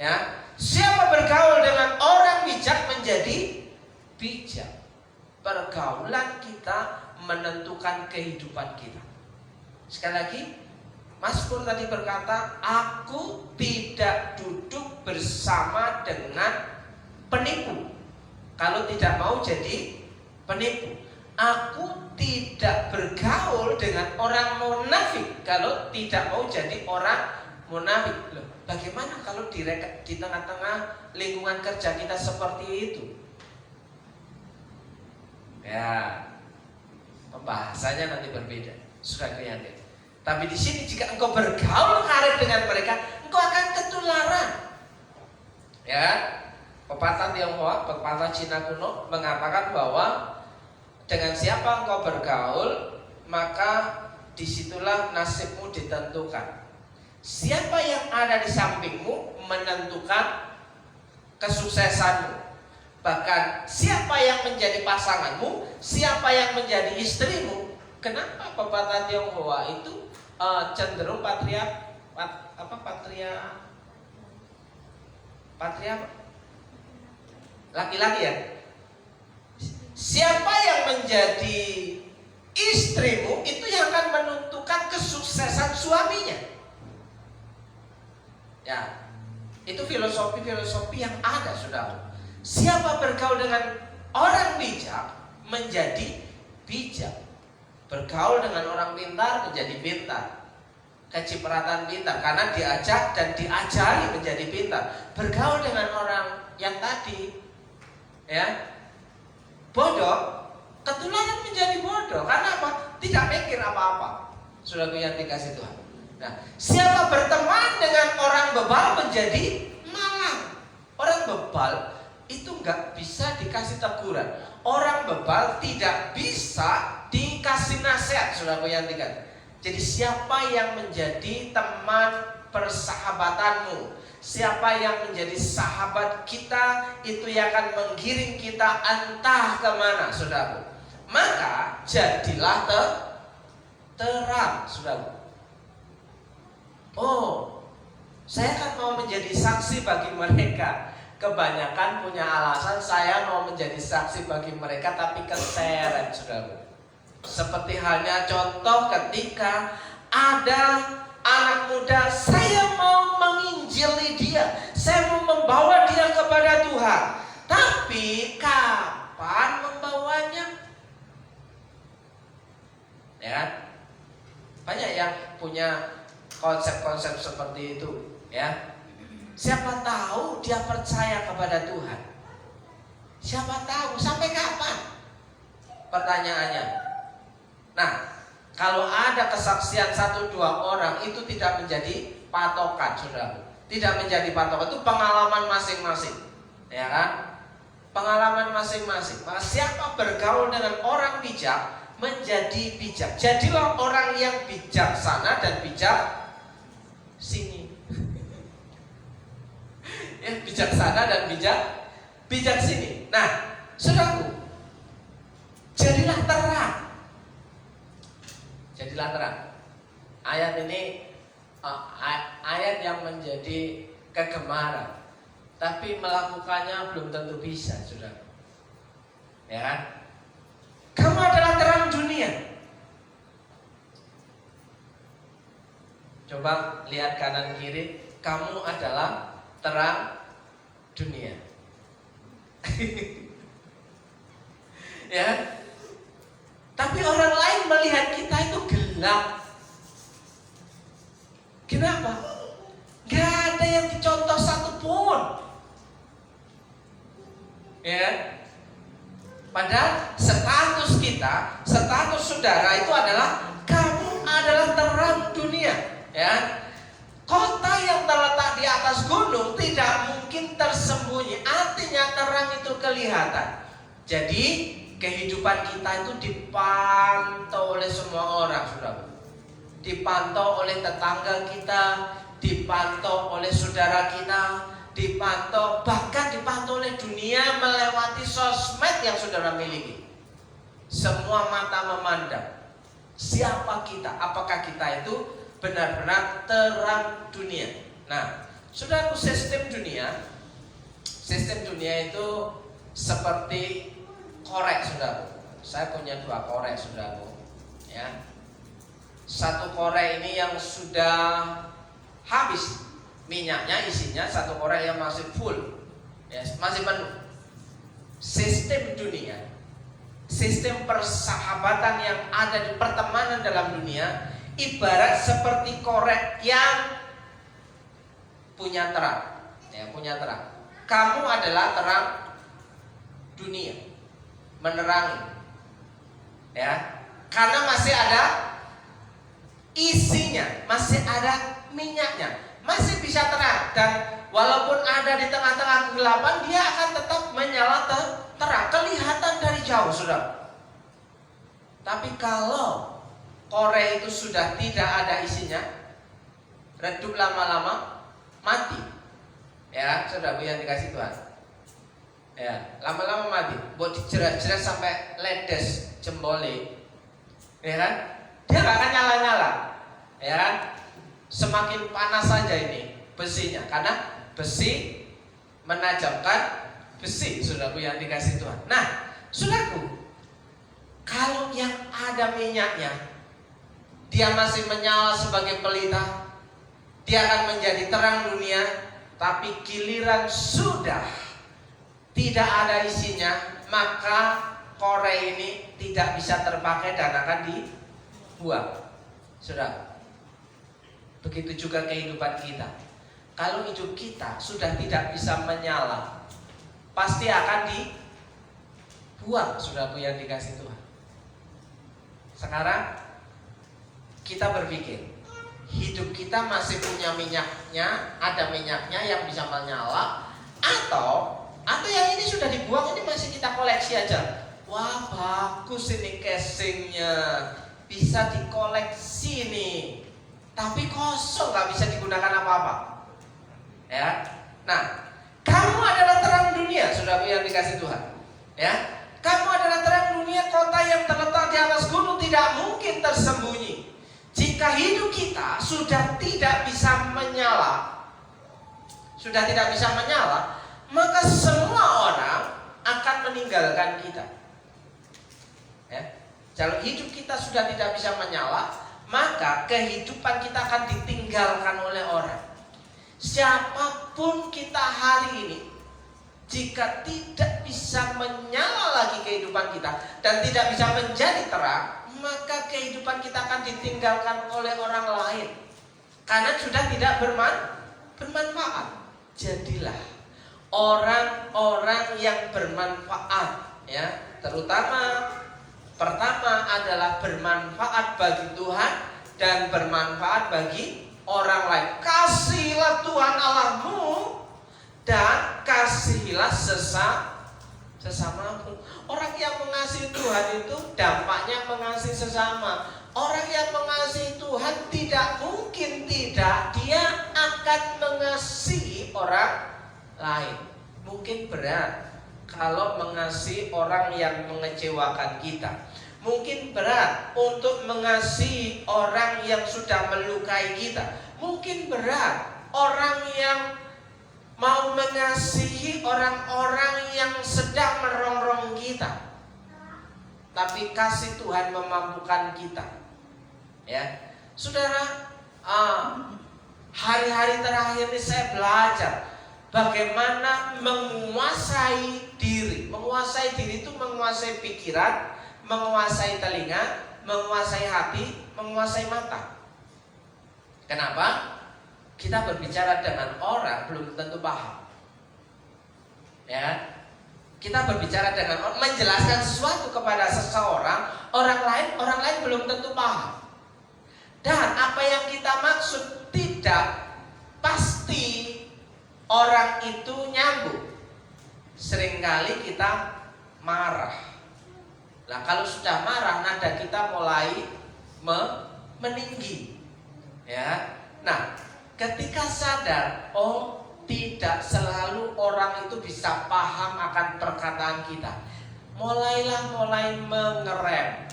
C: Ya, siapa bergaul dengan orang bijak menjadi bijak. Pergaulan kita menentukan kehidupan kita. Sekali lagi, Mazmur tadi berkata, aku tidak duduk bersama dengan penipu. Kalau tidak mau jadi penipu. Aku tidak bergaul dengan orang munafik. Kalau tidak mau jadi orang munafik. Loh, bagaimana kalau di tengah-tengah lingkungan kerja kita seperti itu? Ya, pembahasannya nanti berbeda. Sudah kelihatan. Tapi di sini jika engkau bergaul karib dengan mereka, engkau akan ketularan. Ya, pepatah Tionghoa, pepatah Cina kuno mengatakan bahwa dengan siapa engkau bergaul, maka disitulah nasibmu ditentukan. Siapa yang ada di sampingmu menentukan kesuksesanmu. Bahkan siapa yang menjadi pasanganmu, siapa yang menjadi istrimu. Kenapa pepatah Tionghoa itu cenderung patria laki-laki ya? Siapa yang menjadi istrimu itu yang akan menentukan kesuksesan suaminya. Ya, itu filosofi yang ada, saudara. Siapa bergaul dengan orang bijak menjadi bijak. Bergaul dengan orang pintar menjadi pintar. Kecipratan pintar karena diajak dan diajari menjadi pintar. Bergaul dengan orang yang tadi ya bodoh, ketularan menjadi bodoh. Karena apa? Tidak mikir apa-apa. Saudaraku yang dikasih Tuhan. Nah, siapa berteman dengan orang bebal menjadi malang. Orang bebal itu nggak bisa dikasih teguran. Orang bebal tidak bisa dikasih nasihat, saudaraku yang dikasih. Jadi siapa yang menjadi teman persahabatanmu, siapa yang menjadi sahabat kita, itu yang akan menggiring kita entah kemana, saudaraku. Maka jadilah terang, saudaraku. Oh, saya kan mau menjadi saksi bagi mereka. Kebanyakan punya alasan saya mau menjadi saksi bagi mereka, tapi keseret, saudaraku. Seperti halnya contoh ketika ada anak muda, saya mau menginjili dia, saya mau membawa dia kepada Tuhan, tapi kapan membawanya? Ya kan? Banyak yang punya konsep-konsep seperti itu, ya. Siapa tahu dia percaya kepada Tuhan. Siapa tahu sampai kapan? Pertanyaannya. Nah, kalau ada kesaksian 1-2 orang itu tidak menjadi patokan, saudara. Tidak menjadi patokan, itu pengalaman masing-masing, ya kan? Pengalaman masing-masing. Maka siapa bergaul dengan orang bijak menjadi bijak. Jadilah orang yang bijaksana dan bijak sini. Ya, bijaksana dan bijak sini. Nah, saudaraku, jadilah terang. Jadilah terang. Ayat ini ayat yang menjadi kegemaran, tapi melakukannya belum tentu bisa, saudara. Ya kan? Kamu adalah terang dunia. Coba lihat kanan kiri. Kamu adalah terang dunia. Ya. Tapi orang lain melihat kita itu gelap. Kenapa? Gak ada yang dicontoh satupun. Ya. Padahal status kita, status saudara itu adalah kamu adalah terang dunia. Ya. Kota yang terletak di atas gunung tidak mungkin tersembunyi. Artinya terang itu kelihatan. Jadi kehidupan kita itu dipantau oleh semua orang, saudara. Dipantau oleh tetangga kita, dipantau oleh saudara kita, dipantau, bahkan dipantau oleh dunia melewati sosmed yang saudara miliki. Semua mata memandang. Siapa kita? Apakah kita itu benar-benar terang dunia? Nah, saudaraku, sistem dunia itu seperti korek, saudara. Saya punya 2 korek, saudaraku. Ya. Satu korek ini yang sudah habis minyaknya, isinya, satu korek yang masih full, ya, masih penuh. Sistem dunia, sistem persahabatan yang ada di pertemanan dalam dunia, ibarat seperti korek yang punya terang, ya, punya terang. Kamu adalah terang dunia, menerangi, ya, karena masih ada isinya, masih ada minyaknya, masih bisa terang. Dan walaupun ada di tengah-tengah kegelapan, dia akan tetap menyala terang, kelihatan dari jauh, saudara. Tapi kalau korek itu sudah tidak ada isinya, redup lama-lama mati. Ya, saudaraku yang dikasih Tuhan. Ya, lama-lama mati. Buat dijerat-jerat sampai ledes jempolnya. Ya kan? Dia gak akan nyala-nyala. Ya kan? Semakin panas saja ini besinya, karena besi menajamkan besi, saudaraku yang dikasih Tuhan. Nah, saudaraku, kalau yang ada minyaknya, dia masih menyala sebagai pelita, dia akan menjadi terang dunia. Tapi giliran sudah tidak ada isinya, maka korek ini tidak bisa terpakai dan akan dibuang. Sudah. Begitu juga kehidupan kita. Kalau hidup kita sudah tidak bisa menyala, pasti akan dibuang, saudaraku yang dikasih Tuhan. Sekarang kita berpikir, hidup kita masih punya minyaknya, ada minyaknya yang bisa menyala, atau yang ini sudah dibuang, ini masih kita koleksi aja. Wah, bagus ini casingnya, bisa dikoleksi nih, tapi kosong, gak bisa digunakan apa-apa. Ya, nah, kamu adalah terang dunia, saudaraku yang dikasih Tuhan. Ya, kamu adalah terang dunia, kota yang terletak di atas gunung tidak mungkin tersembunyi. Jika hidup kita sudah tidak bisa menyala, maka semua orang akan meninggalkan kita. Ya. Kalau hidup kita sudah tidak bisa menyala, maka kehidupan kita akan ditinggalkan oleh orang. Siapapun kita hari ini, jika tidak bisa menyala lagi kehidupan kita dan tidak bisa menjadi terang, maka kehidupan kita akan ditinggalkan oleh orang lain karena sudah tidak bermanfaat. Jadilah orang-orang yang bermanfaat, ya. Terutama pertama adalah bermanfaat bagi Tuhan dan bermanfaat bagi orang lain. Kasihilah Tuhan Allahmu dan kasihilah sesamamu. Orang yang mengasihi Tuhan itu dampaknya mengasihi sesama. Orang yang mengasihi Tuhan tidak mungkin tidak, dia akan mengasihi orang lain. Mungkin berat kalau mengasihi orang yang mengecewakan kita. Mungkin berat untuk mengasihi orang yang sudah melukai kita. Mungkin berat orang yang mau mengasihi orang-orang yang sedang merongrong kita. Tapi kasih Tuhan memampukan kita. Ya, saudara, hari-hari terakhir ini saya belajar bagaimana menguasai diri. Menguasai diri itu menguasai pikiran, menguasai telinga, menguasai hati, menguasai mata. Kenapa? Kita berbicara dengan orang belum tentu paham. Ya, kita berbicara dengan orang, menjelaskan sesuatu kepada seseorang, orang lain belum tentu paham. Dan apa yang kita maksud tidak pasti orang itu nyambung. Seringkali kita marah. Nah, kalau sudah marah, nada kita mulai meninggi. Ya. Nah, ketika sadar, oh tidak selalu orang itu bisa paham akan perkataan kita, mulai mengerem.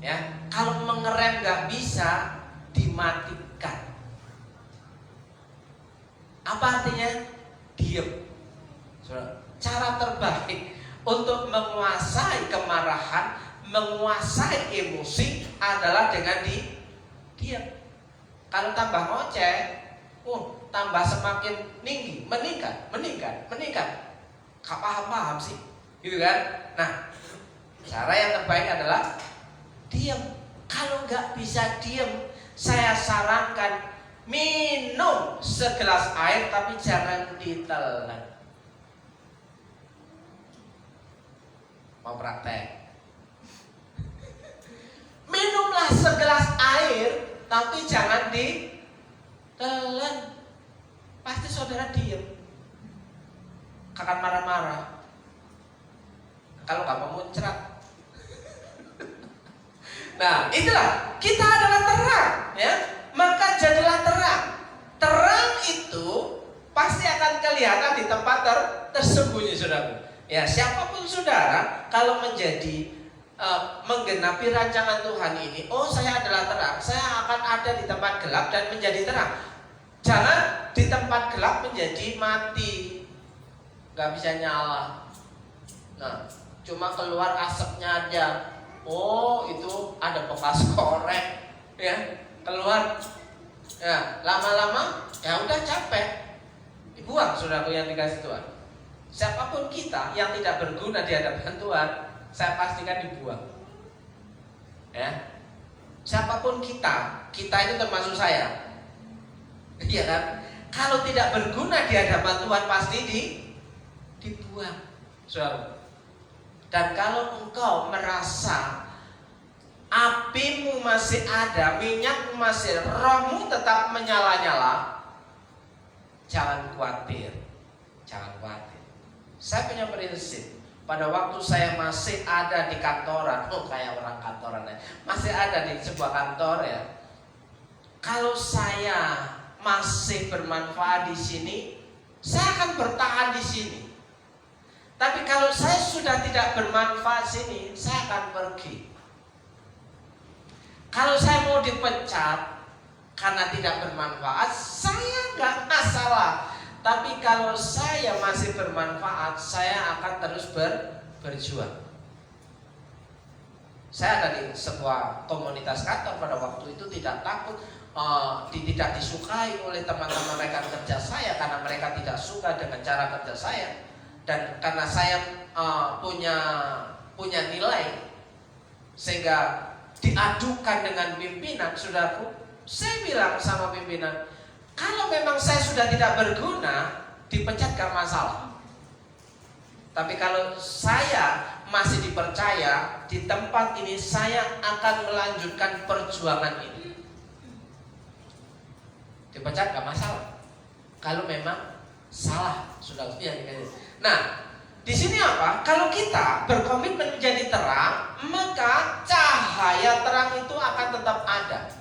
C: Ya, kalau mengerem nggak bisa, dimatikan. Apa artinya? Diam. Cara terbaik untuk menguasai kemarahan, menguasai emosi adalah dengan diam. Kalau tambah ngoceh, tambah semakin tinggi, meningkat. Gak paham sih, gitu kan? Nah, cara yang terbaik adalah diam. Kalau nggak bisa diam, saya sarankan minum segelas air, tapi jangan ditelan. Mau praktek? Minumlah segelas air, tapi jangan ditelan. Pasti saudara diam. Akan marah-marah. Kalau nggak mau muncrat. Nah, itulah kita adalah terang, ya. Maka jadilah terang. Terang itu pasti akan kelihatan di tempat tersembunyi, saudara. Ya, siapapun saudara, kalau menjadi menggenapi rancangan Tuhan ini, oh saya adalah terang, saya akan ada di tempat gelap dan menjadi terang. Jangan di tempat gelap menjadi mati, nggak bisa nyala. Nah, cuma keluar asapnya aja. Oh, itu ada bekas korek, ya, keluar. Ya, lama-lama ya udah capek, dibuang, saudaraku yang dikasih Tuhan. Siapapun kita yang tidak berguna di hadapan Tuhan, saya pastikan dibuang. Ya, siapapun kita itu termasuk saya. Iya kan? Kalau tidak berguna di hadapan Tuhan pasti dibuang, saudara. Dan kalau engkau merasa apimu masih ada, minyakmu masih, rohmu tetap menyala-nyala, jangan khawatir, jangan khawatir. Saya punya prinsip. Pada waktu saya masih ada di kantoran, kayak orang kantoran ya, masih ada di sebuah kantor ya. Kalau saya masih bermanfaat di sini, saya akan bertahan di sini. Tapi kalau saya sudah tidak bermanfaat sini, saya akan pergi. Kalau saya mau dipecat karena tidak bermanfaat, saya nggak masalah. Tapi kalau saya masih bermanfaat, saya akan terus berjuang. Saya ada di sebuah komunitas kantor pada waktu itu, tidak takut, tidak disukai oleh teman-teman rekan kerja saya karena mereka tidak suka dengan cara kerja saya. Dan karena saya punya nilai, sehingga diadukan dengan pimpinan, saudaraku. Saya bilang sama pimpinan, kalau memang saya sudah tidak berguna, dipecat gak masalah. Tapi kalau saya masih dipercaya di tempat ini, saya akan melanjutkan perjuangan ini. Dipecat gak masalah. Kalau memang salah, sudah. Nah, di sini apa? Kalau kita berkomitmen menjadi terang, maka cahaya terang itu akan tetap ada.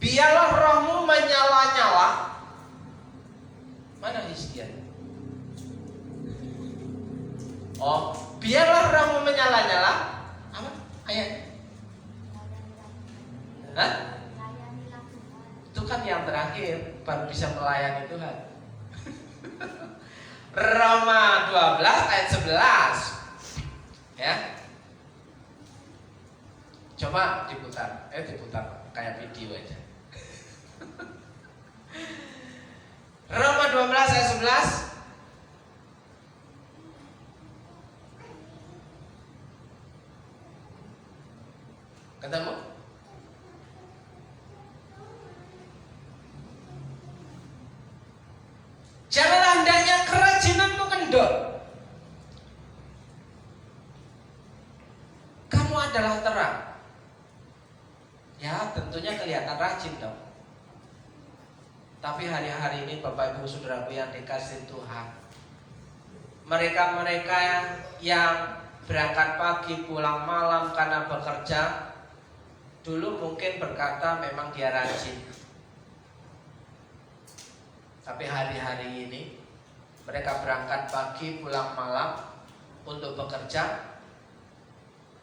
C: Biarlah rohmu menyala-nyala. Mana Hizkia? Oh, biarlah rohmu menyala-nyala. Apa ayat? Hah? Itu kan yang terakhir, baru bisa melayani Tuhan. Roma 12 ayat 11. Ya. Coba diputar. Diputar kayak video aja. Roma 12 ayat 11. Ketemu? Janganlah hendaknya kerajinanmu kendor. Kamu adalah terang. Ya, tentunya kelihatan rajin dong. Tapi hari-hari ini Bapak Ibu Saudaraku yang dikasihi Tuhan, mereka-mereka yang berangkat pagi pulang malam karena bekerja, dulu mungkin berkata memang dia rajin. Tapi hari-hari ini mereka berangkat pagi pulang malam untuk bekerja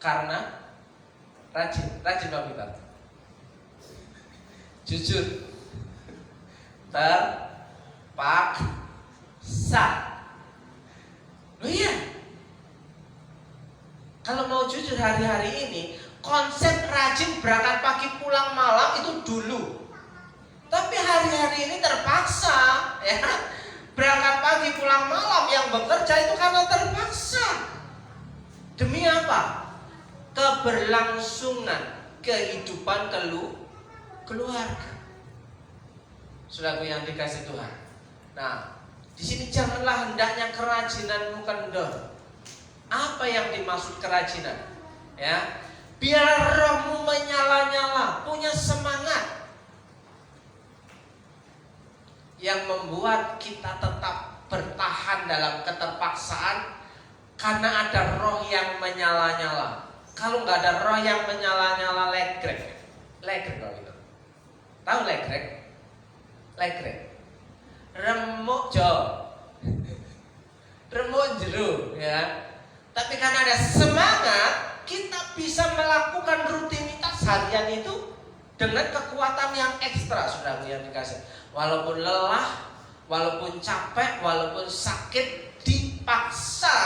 C: karena rajin. Rajin dong kita. Jujur, terpaksa. Loh iya, kalau mau jujur hari-hari ini konsep rajin berangkat pagi pulang malam itu dulu. Tapi hari-hari ini terpaksa, ya. Berangkat pagi pulang malam, yang bekerja itu karena terpaksa. Demi apa? Keberlangsungan kehidupan keluarga. Saudaraku yang dikasihi Tuhan. Nah, di sini janganlah hendaknya kerajinanmu kendor. Apa yang dimaksud kerajinan? Ya, biar rohmu menyala-nyala, punya semangat yang membuat kita tetap bertahan dalam keterpaksaan karena ada roh yang menyala-nyala. Kalau nggak ada roh yang menyala-nyala legrek kalau gitu. Tahu legrek? Remuk remuk jeruk ya. Tapi karena ada semangat, kita bisa melakukan rutinitas harian itu dengan kekuatan yang ekstra, saudaraku yang dikasih. Walaupun lelah, walaupun capek, walaupun sakit, dipaksa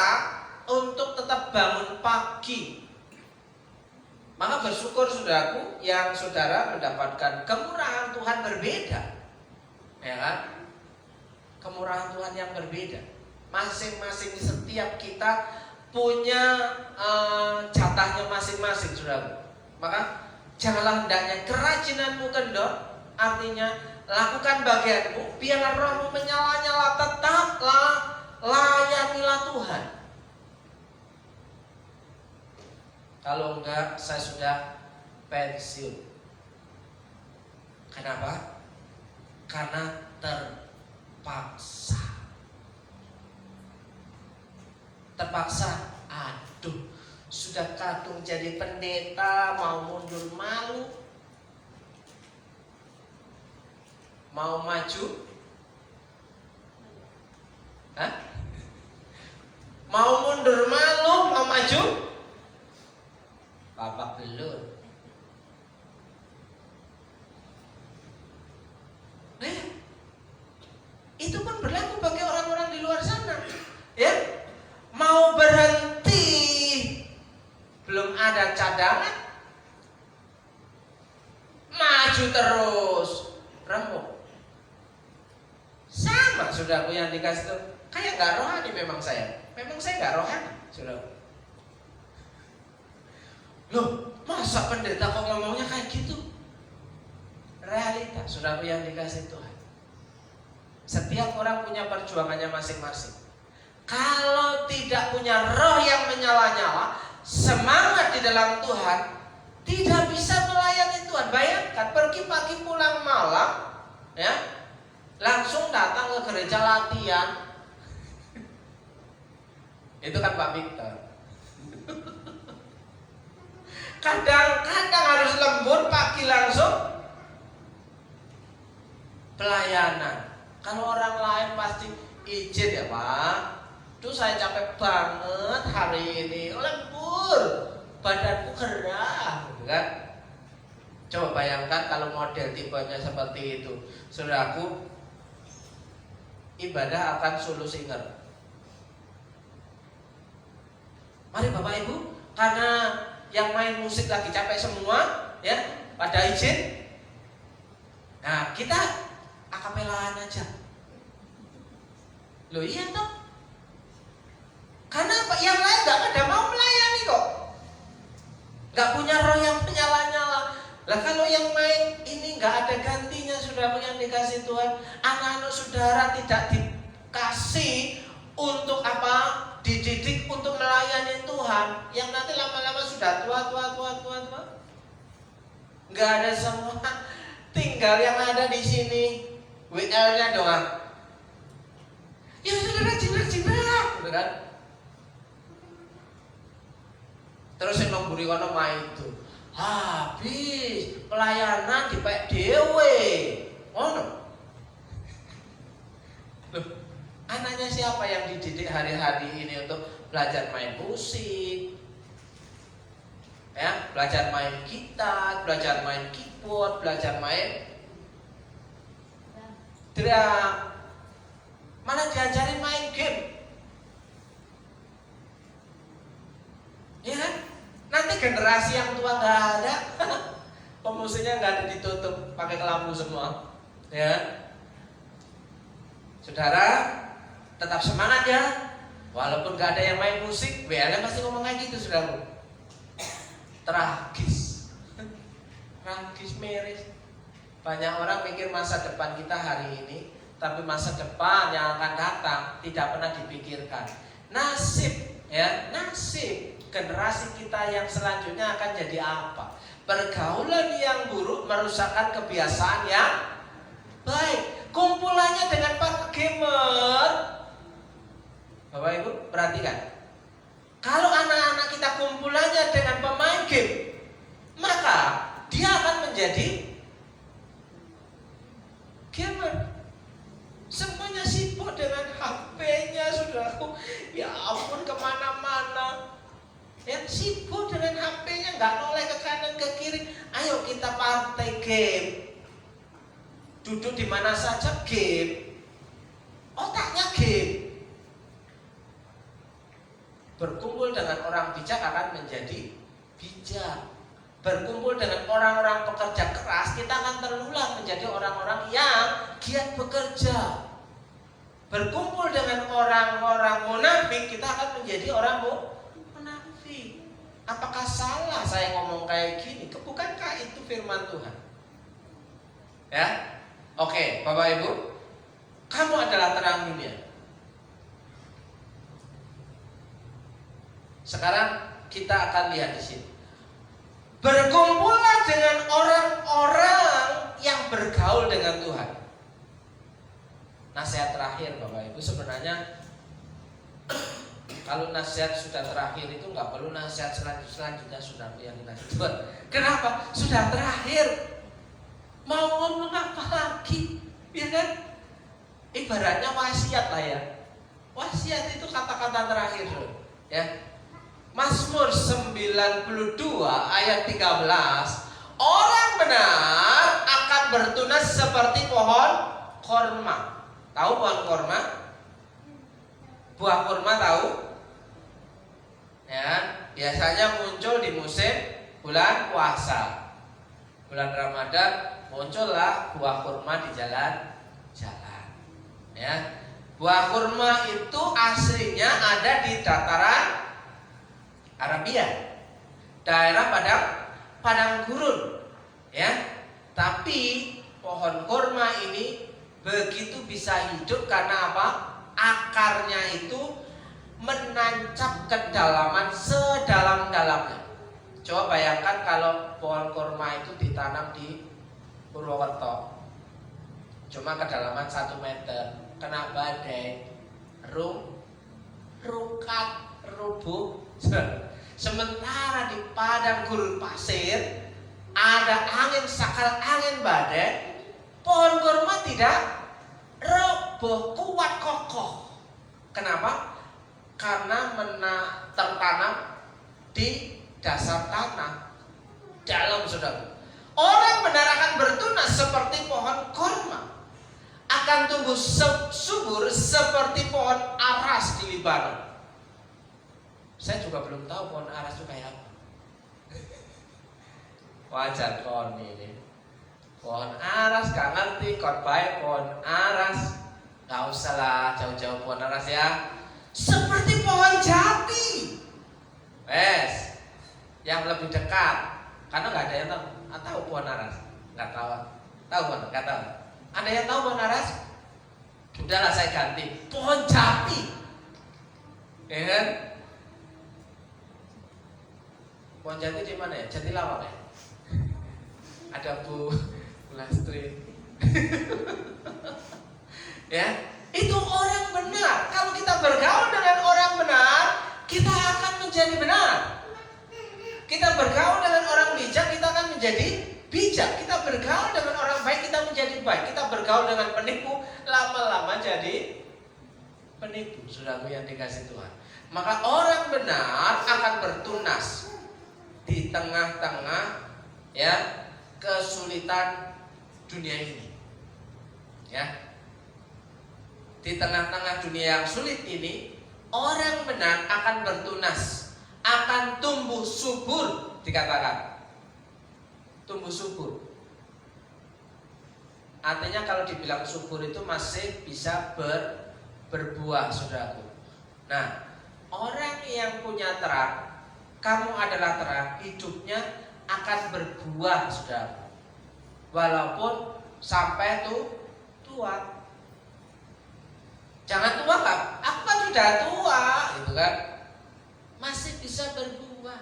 C: untuk tetap bangun pagi. Maka bersyukur saudaraku yang saudara mendapatkan kemurahan Tuhan berbeda, ya kan? Kemurahan Tuhan yang berbeda. Masing-masing setiap kita punya jatahnya masing-masing, saudaraku. Maka janganlah hendaknya kerajinanmu kendor, artinya lakukan bagianmu, biarlah rohmu menyala-nyala, tetaplah layanilah Tuhan. Kalau enggak, saya sudah pensiun. Kenapa? Karena terpaksa. Aduh, sudah kadung jadi pendeta, mau mundur malu, mau maju, mau mundur malu, mau maju, babak belur. Nah, itu pun berlaku bagi orang-orang di luar sana, ya. Mau berhenti, belum ada cadangan, maju terus, remuk. Sama saudaraku yang dikasih itu, kayak gak rohani memang saya gak rohani, saudara. Loh, masa pendeta kok ngomongnya kayak gitu? Realita, saudaraku yang dikasih Tuhan. Setiap orang punya perjuangannya masing-masing. Kalau tidak punya roh yang menyala-nyala, semangat di dalam Tuhan, tidak bisa melayani Tuhan. Bayangkan pergi pagi pulang malam, ya, langsung datang ke gereja latihan. Itu kan Pak Victor. Kadang-kadang harus lembur pagi langsung pelayanan. Kalau orang lain pasti izin ya Pak. Tuh saya capek banget hari ini, lembur, badanku gerah, kan? Coba bayangkan kalau model tipenya seperti itu, saudaraku, ibadah akan solusinger. Mari Bapak Ibu, karena yang main musik lagi capek semua, ya, pada izin. Nah, kita akapelaan aja. Loh iya toh? Karena yang lain gak ada mau melayani kok, gak punya roh yang menyala-nyala. Lah kalau yang main ini gak ada gantinya, saudara yang dikasih Tuhan. Anak-anak saudara tidak dikasih untuk apa? Dididik untuk melayani Tuhan. Yang nanti lama-lama sudah tua. Gak ada semua. Tinggal yang ada di sini WL-nya doang. Ya sudah rajin-rajin, gitu kan? Terus yang nomburi kono main itu habis pelayanan di Pak Dewe. Oh no. Loh, anaknya siapa yang dididik hari-hari ini untuk belajar main musik? Ya, belajar main gitar, belajar main keyboard, belajar main drum. Mana diajarin main game? Ya kan? Nanti generasi yang tua nggak ada, pemusiknya nggak ada, ditutup pakai lampu semua, ya. Saudara tetap semangat ya, walaupun nggak ada yang main musik, WL-nya pasti ngomong kayak gitu, saudara. Tragis, miris. Banyak orang mikir masa depan kita hari ini, tapi masa depan yang akan datang tidak pernah dipikirkan. Nasib, ya, nasib generasi kita yang selanjutnya akan jadi apa? Pergaulan yang buruk merusakkan kebiasaan yang baik. Kumpulannya dengan para gamer. Bapak Ibu perhatikan, kalau anak-anak kita kumpulannya dengan pemain Ya ampun, kemana-mana. Yang sibuk dengan HP-nya, nggak noleh ke kanan ke kiri. Ayo kita partai game. Duduk di mana saja game. Otaknya game. Berkumpul dengan orang bijak akan menjadi bijak. Berkumpul dengan orang-orang pekerja keras, kita akan terlular menjadi orang-orang yang giat bekerja. Berkumpul dengan orang-orang munafik, kita akan menjadi orang munafik. Apakah salah saya ngomong kayak gini? Bukankah itu firman Tuhan? Ya, oke, Bapak Ibu, kamu adalah terang dunia. Sekarang kita akan lihat di sini. Berkumpullah dengan orang-orang yang bergaul dengan Tuhan. Nasihat terakhir Bapak Ibu, sebenarnya kalau nasihat sudah terakhir itu nggak perlu nasihat selanjutnya sudah yang Tuhan. Kenapa? Sudah terakhir. Mau ngomong apa lagi? Ya kan? Ibaratnya wasiat lah ya. Wasiat itu kata-kata terakhir, ya. Mazmur 92 ayat 13, orang benar akan bertunas seperti pohon korma. Tahu pohon korma? Buah korma tahu? Ya, biasanya muncul di musim bulan puasa. Bulan Ramadan muncullah buah kurma di jalan-jalan. Ya. Buah kurma itu aslinya ada di dataran Arabia, daerah padang gurun, ya. Tapi pohon kurma ini begitu bisa hidup karena apa? Akarnya itu menancap kedalaman sedalam-dalamnya. Coba bayangkan kalau pohon kurma itu ditanam di Purwokerto, cuma kedalaman 1 meter, kena badai, rukat, rubuh. Sementara di padang gurun pasir ada angin sakal angin badai, pohon kurma tidak roboh, kuat kokoh. Kenapa? Karena tertanam di dasar tanah dalam, saudara. Orang benar akan bertunas seperti pohon kurma, akan tumbuh subur seperti pohon aras di Libanon. Saya juga belum tahu pohon aras itu kayak apa. Wajar kon ini. Pohon aras gak ngerti, kon baik pohon aras. Gak usah lah jauh-jauh pohon aras ya. Seperti pohon jati. Yang lebih dekat. Karena gak ada yang tahu pohon aras. Gak tahu. Tahu pohon? Gak tahu. Ada yang tahu pohon aras? Udahlah saya ganti. Pohon jati. Ya kan? Pohon jati di mana ya? Jatilawang ya? Ada Bu Lastri. Ya, itu orang benar. Kalau kita bergaul dengan orang benar, kita akan menjadi benar. Kita bergaul dengan orang bijak, kita akan menjadi bijak. Kita bergaul dengan orang baik, kita menjadi baik. Kita bergaul dengan penipu, lama-lama jadi penipu. Saudaraku yang dikasih Tuhan. Maka orang benar akan bertunas di tengah-tengah ya kesulitan dunia ini. Ya. Di tengah-tengah dunia yang sulit ini, orang benar akan bertunas, akan tumbuh subur, dikatakan. Tumbuh subur. Artinya kalau dibilang subur itu masih bisa berbuah, saudaraku. Nah, orang yang punya terang, kamu adalah terang, hidupnya akan berbuah, saudaraku. Walaupun sampai tua. Jangan tua kan? Aku kan sudah tua, gitu kan? Masih bisa berbuah.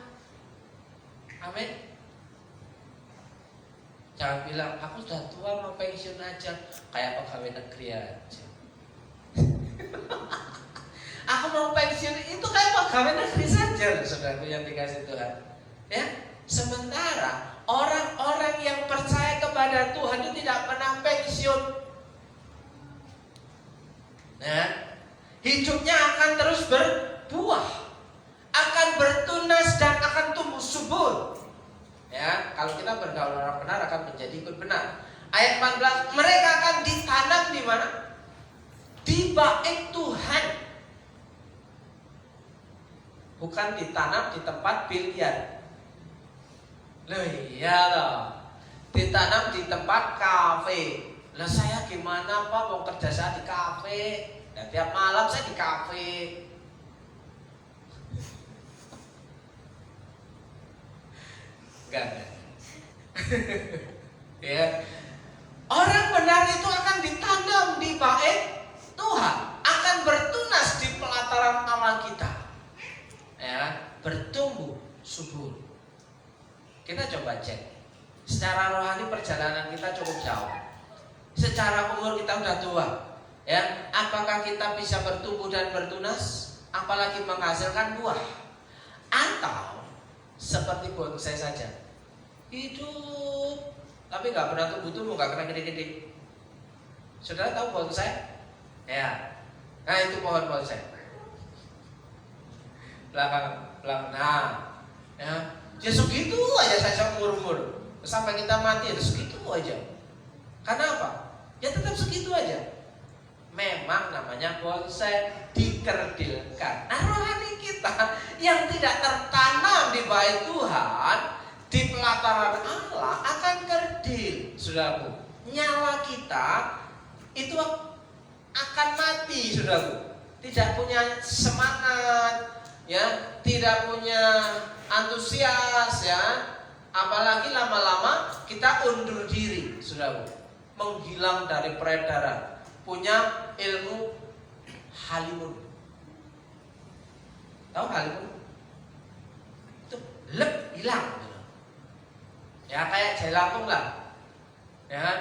C: Amin. Jangan bilang aku sudah tua mau pensiun aja, kayak pegawai negeri aja. Aku mau pensiun itu kayak pegawai negeri saja, saudaraku yang dikasih Tuhan. Ya, sementara orang-orang yang percaya kepada Tuhan itu tidak pernah pensiun. Nah, hidupnya akan terus Ayat 14, mereka akan ditanam di mana? Di bait Tuhan. Bukan ditanam di tempat biliar. Loh iya loh. Ditanam di tempat kafe. Lah saya gimana Pak, mau kerja saya di kafe? Nah, tiap malam saya di kafe. Enggak. Ya. Orang benar itu akan ditanam di bait Tuhan, akan bertunas di pelataran Allah kita. Ya, bertumbuh subur. Kita coba cek. Secara rohani perjalanan kita cukup jauh. Secara umur kita udah tua. Ya, apakah kita bisa bertumbuh dan bertunas, apalagi menghasilkan buah? Atau seperti bonsai saja, hidup tapi nggak pernah tumbuh, nggak pernah gede-gede. Saudara tahu bonsai? Ya, nah itu pohon bonsai. Belakang. Nah, ya segitu aja saya umur sampai kita mati itu segitu aja. Karena apa? Ya tetap segitu aja. Memang namanya bonsai, dikerdilkan. Nah rohani kita yang tidak tertanam di bait Tuhan, di pelataran Allah akan kerdil. Saudaraku, nyawa kita itu akan mati, saudaraku. Tidak punya semangat, ya, tidak punya antusias, ya. Apalagi lama-lama kita undur diri, saudaraku, menghilang dari peredaran, punya ilmu halimun. Tahu halimun? Itu hilang, gitu. Ya kayak jelangkung lah, ya kan?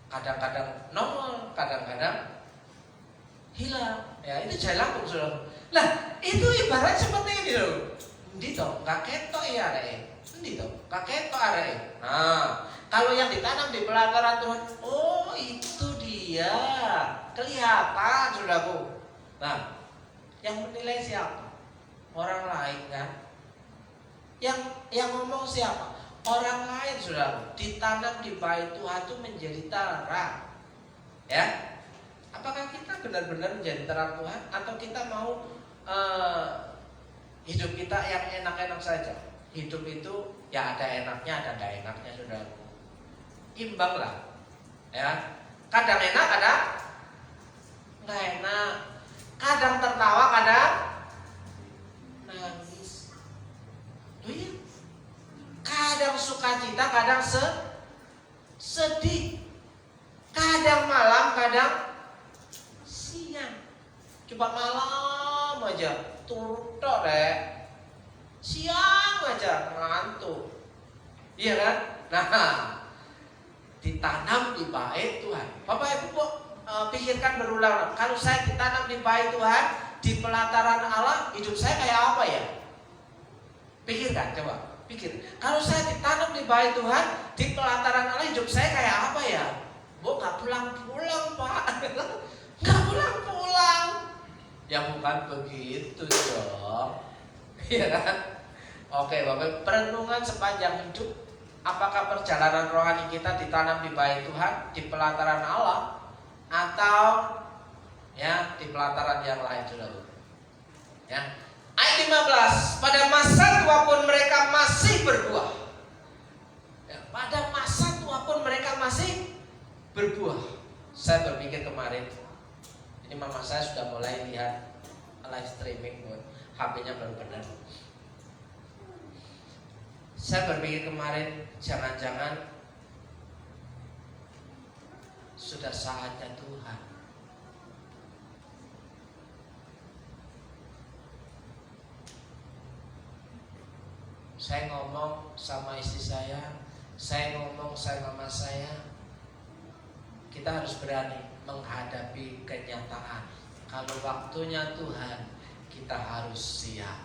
C: Kadang-kadang nongol, kadang-kadang hilang. Ya itu jelangkung, saudaraku. Lah itu ibarat seperti ini loh. Ndi toh, gak ketok ya arek. Ndi toh, gak ketok arek. Nah, kalau yang ditanam di pelataran Tuhan, oh itu dia, kelihatan saudaraku. Nah, yang menilai siapa? Orang lain kan? Yang ngomong siapa? Orang lain saudaraku. Ditanam di bait Tuhan itu menjadi terang. Ya, apakah kita benar-benar menjadi terang Tuhan atau kita mau hidup kita yang enak-enak saja? Hidup itu ya ada enaknya, ada nggak enaknya, saudaraku. Imbang lah, ya. Kadang enak, kadang nggak enak. Kadang tertawa, kadang nangis. Loh iya. Kadang sukacita, kadang sedih. Kadang malam, kadang siang. Coba malam aja turut deh. Siang aja ngantuk. Iya kan? Nah, ditanam di bait Tuhan. Bapak Ibu pikirkan berulang. Kalau saya ditanam di bait Tuhan, di pelataran Allah, hidup saya kayak apa ya? Pikirkan, coba pikir. Kalau saya ditanam di bait Tuhan, di pelataran Allah, hidup saya kayak apa ya? Bu, gak pulang-pulang Pak. Gak pulang-pulang. Ya bukan begitu dong. Iya kan? Oke Bapak, perenungan sepanjang hidup. Apakah perjalanan rohani kita ditanam di bait Tuhan, di pelataran Allah, atau ya di pelataran yang lain, saudara? Ya. Ayat 15, pada masa tua pun mereka masih berbuah. Ya, pada masa tua pun mereka masih berbuah. Saya berpikir kemarin, ini mama saya sudah mulai lihat live streaming, HP-nya baru benar. Saya berpikir kemarin, jangan-jangan sudah saatnya Tuhan saya ngomong sama istri saya ngomong sama mama saya, kita harus berani menghadapi kenyataan. Kalau waktunya Tuhan, kita harus siap.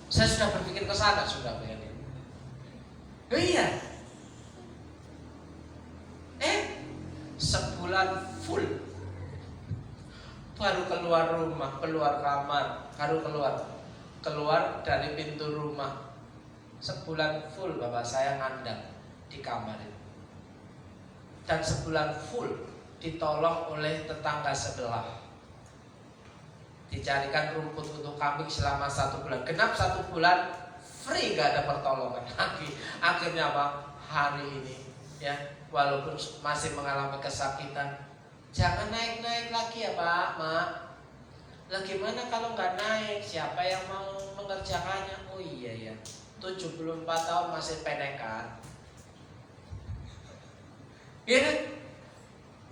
C: Saya sudah berpikir ke sana, sudah begini. Iya. Sebulan full baru keluar rumah, keluar kamar, baru keluar dari pintu rumah. Sebulan full bapak saya ngandang di kamar itu. dan sebulan full ditolong oleh tetangga sebelah. Dicarikan rumput untuk kambing selama 1 bulan. Genap 1 bulan free, gak ada pertolongan lagi. Akhirnya apa? Hari ini ya, walaupun masih mengalami kesakitan, jangan naik-naik lagi ya Pak, Mak. Lah gimana kalau nggak naik? Siapa yang mau mengerjakannya? Oh iya ya, 74 tahun masih penekan. Ya kan?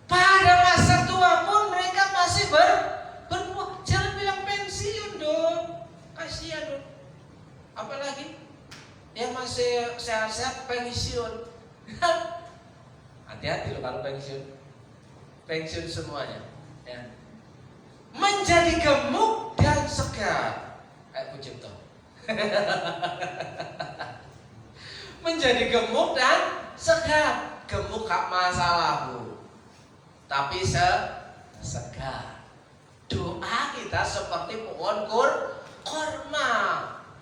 C: Pada masa tua pun mereka masih berbuah. Jangan bilang pensiun dong, kasihan dong. Apalagi yang masih sehat-sehat pensiun. Hati-hati loh kalau pensiun semuanya ya. Menjadi gemuk dan segar kayak Bu Cipto. Menjadi gemuk dan segar. Gemuk gak masalah Bu, tapi segar. Doa kita seperti pohon kurma,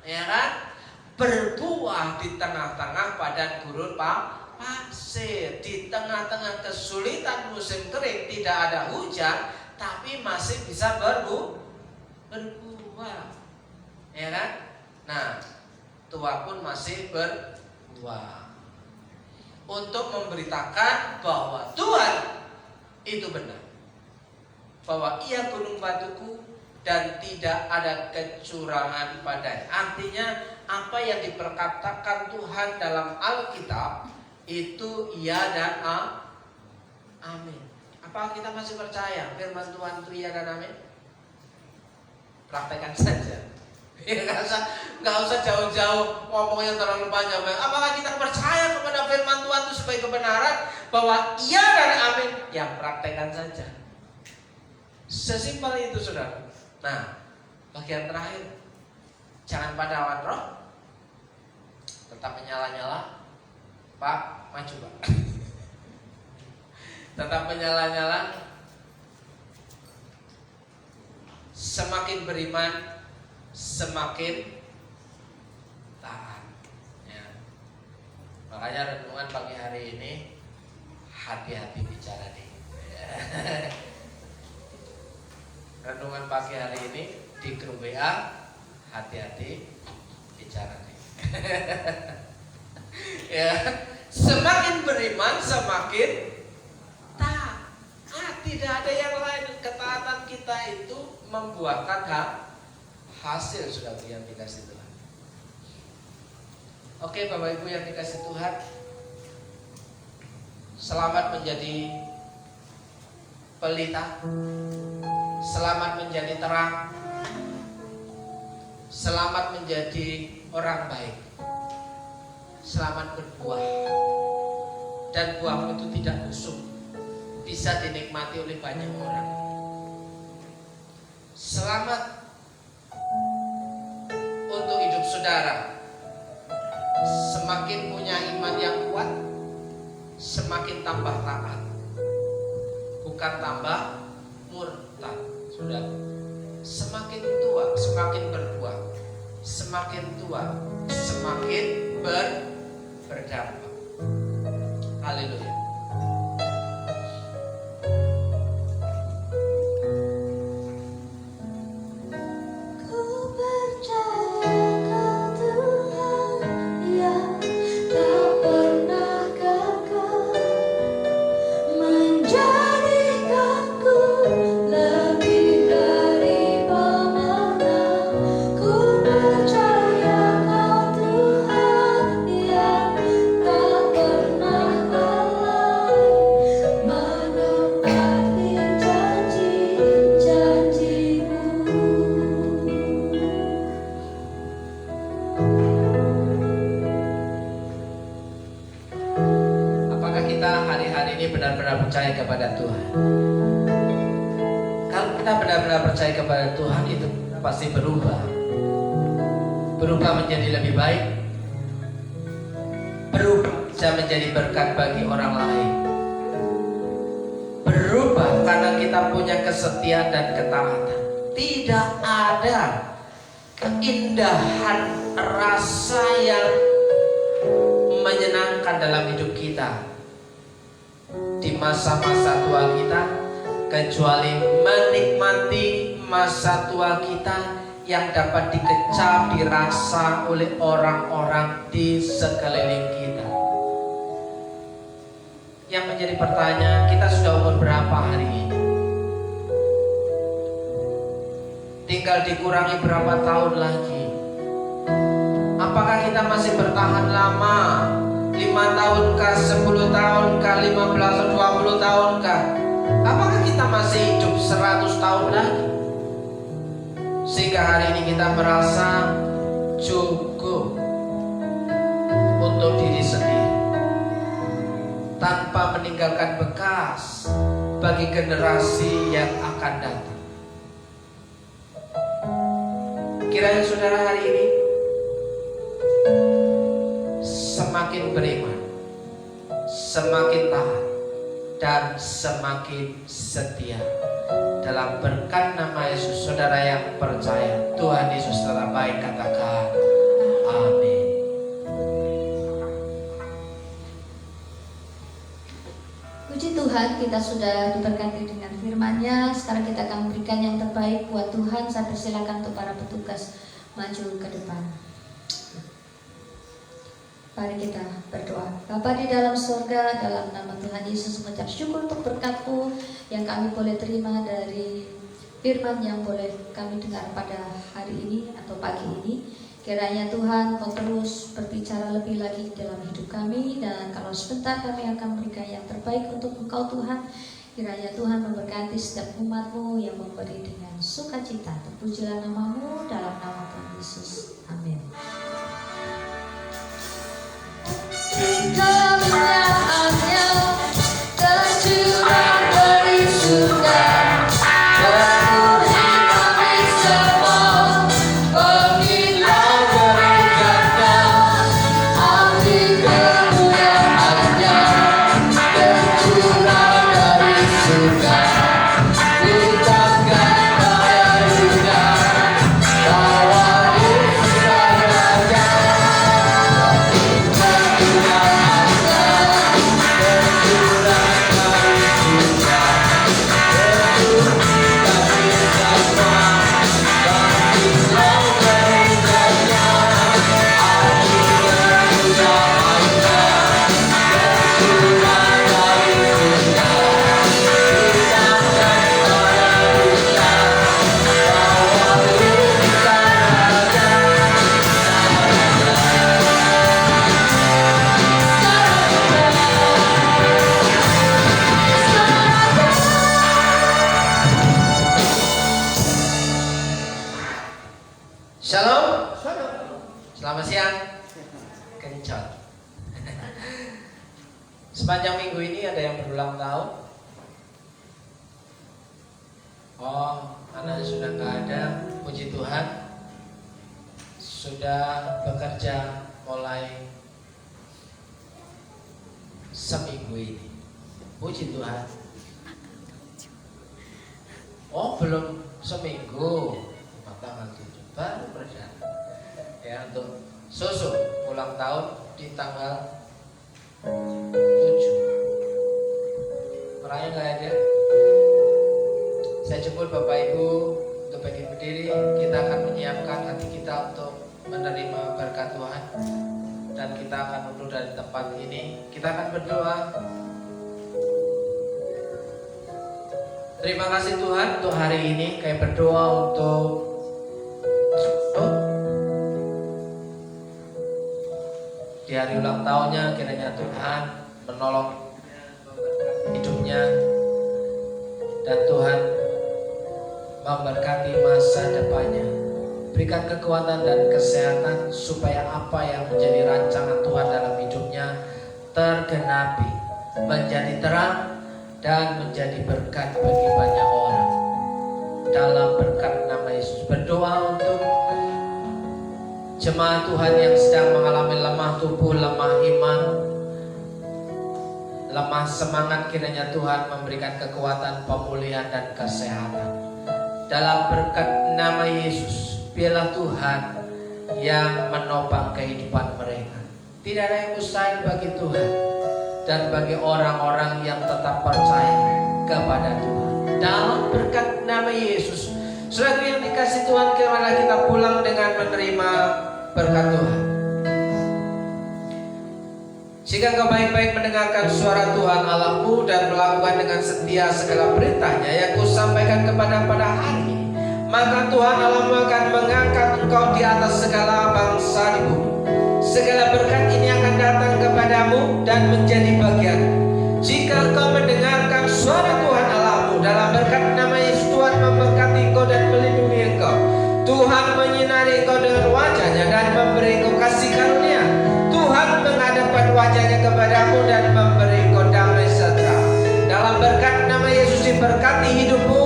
C: ya kan? Berbuah di tengah-tengah padang gurun pasir, di tengah-tengah kesulitan musim kering, tidak ada hujan, tapi masih bisa berbuah, ya kan? Nah, tua pun masih berbuah untuk memberitakan bahwa Tuhan itu benar, bahwa Ia gunung batuku dan tidak ada kecurangan padanya. Artinya apa yang diperkatakan Tuhan dalam Alkitab itu iya dan amin. Apa kita masih percaya firman Tuhan itu iya dan amin? Praktekkan saja. Nggak usah jauh-jauh ngomongnya terlalu panjang. Apakah kita percaya kepada firman Tuhan itu sebagai kebenaran bahwa iya dan amin? Ya praktekkan saja. Sesimpel itu saudara. Nah, bagian terakhir, jangan padawan roh, tetap menyala-nyala. Pak, maju Pak. Tetap menyala-nyala. Semakin beriman, semakin taat ya. Makanya renungan pagi hari ini, hati-hati bicara nih. Renungan pagi hari ini di grup WA, hati-hati bicara nih. Ya, semakin beriman semakin taat. Tidak ada yang lain. Ketaatan kita itu membuahkan hasil, sudah yang dikasih Tuhan. Oke Bapak Ibu yang dikasih Tuhan, selamat menjadi pelita, selamat menjadi terang, selamat menjadi orang baik, selamat berbuah, dan buahmu itu tidak busuk, bisa dinikmati oleh banyak orang. Selamat untuk hidup saudara. Semakin punya iman yang kuat, semakin tambah taat, bukan tambah murtad. Sudah, semakin tua semakin berbuah, semakin tua semakin berdampak. Haleluya. Benar-benar percaya kepada Tuhan. Kalau kita benar-benar percaya kepada Tuhan, itu pasti berubah menjadi lebih baik, berubah bisa menjadi berkat bagi orang lain, berubah karena kita punya kesetiaan dan ketaatan. Tidak ada keindahan rasa yang menyenangkan dalam hidup kita di masa-masa tua kita, kecuali menikmati masa tua kita yang dapat dikecap, dirasa oleh orang-orang di sekeliling kita. Yang menjadi pertanyaan, kita sudah umur berapa hari ini? Tinggal dikurangi berapa tahun lagi? Apakah kita masih bertahan lama? 5 tahun kah, 10 tahun kah, 15 atau 20 tahun kah? Apakah kita masih hidup 100 tahun lagi? Sehingga hari ini kita merasa cukup untuk diri sendiri, tanpa meninggalkan bekas bagi generasi yang akan datang. Kiranya saudara hari ini semakin beriman, semakin taat, dan semakin setia. Dalam berkat nama Yesus, saudara yang percaya Tuhan Yesus telah baik, katakan amin.
A: Puji Tuhan, kita sudah diberkati dengan firman-Nya. Sekarang kita akan memberikan yang terbaik buat Tuhan. Saya persilakan untuk para petugas maju ke depan. Mari kita berdoa. Bapa di dalam surga, dalam nama Tuhan Yesus mengucap syukur untuk berkat-Mu yang kami boleh terima dari firman yang boleh kami dengar pada hari ini atau pagi ini. Kiranya Tuhan mau terus berbicara lebih lagi dalam hidup kami, dan kalau sebentar kami akan memberikan yang terbaik untuk Engkau Tuhan. Kiranya Tuhan memberkati setiap umat-Mu yang memberi dengan sukacita. Terpujilah nama-Mu dalam nama Tuhan Yesus. Amin. Kemuliaannya tercurah dari surga, penuhi kami semua, berilah berkat-Nya. Api kemuliaannya tercurah dari surga, limpahkan daya-Nya, bawa Yesus raja. Shalom. Selamat siang. Kencot. Sepanjang minggu ini ada yang berulang tahun. Oh, anak sudah nggak ada. Puji Tuhan, sudah bekerja mulai seminggu ini. Puji Tuhan. Oh, belum seminggu. Tanggal 7 baru berjalan. Ya, untuk Susu ulang tahun di tanggal 7. Orangnya nggak ada. Saya jemput Bapak Ibu untuk bagi berdiri. Kita akan menyiapkan hati kita untuk menerima berkat Tuhan, dan kita akan mundur dari tempat ini. Kita akan berdoa. Terima kasih Tuhan untuk hari ini. Kami berdoa untuk di hari ulang tahunnya, kiranya Tuhan menolong hidupnya, dan Tuhan memberkati masa depannya. Berikan kekuatan dan kesehatan supaya apa yang menjadi rancangan Tuhan dalam hidupnya tergenapi, menjadi terang dan menjadi berkat bagi banyak orang. Dalam berkat nama Yesus berdoa untuk jemaat Tuhan yang sedang mengalami lemah tubuh, lemah iman, lemah semangat. Kiranya Tuhan memberikan kekuatan, pemulihan dan kesehatan. Dalam berkat nama Yesus, biarlah Tuhan yang menopang kehidupan mereka. Tidak ada yang mustahil bagi Tuhan.
C: dan bagi orang-orang yang tetap percaya kepada Tuhan. Dalam berkat nama Yesus, saudara yang dikasih Tuhan, kiranya kita pulang dengan menerima berkat Tuhan. Jika engkau baik-baik mendengarkan suara Tuhan Allahmu dan melakukan dengan setia segala perintahnya yang kusampaikan kepada pada hari ini, maka Tuhan Allahmu akan mengangkat engkau di atas segala bangsa di bumi. Segala berkat ini akan datang kepadamu dan menjadi bagianmu. Jika engkau mendengarkan suara Tuhan Allahmu, dalam berkat nama Yesus, Tuhan memberkati engkau dan melindungi engkau. Tuhan menyinari engkau dengan wajahnya dan memberi engkau kasih karunia. Tuhan menghadapkan wajahnya kepadamu dan memberi engkau damai sejahtera. Dalam berkat nama Yesus, diberkati hidupmu,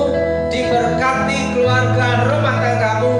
C: diberkati keluarga rumah tanggamu,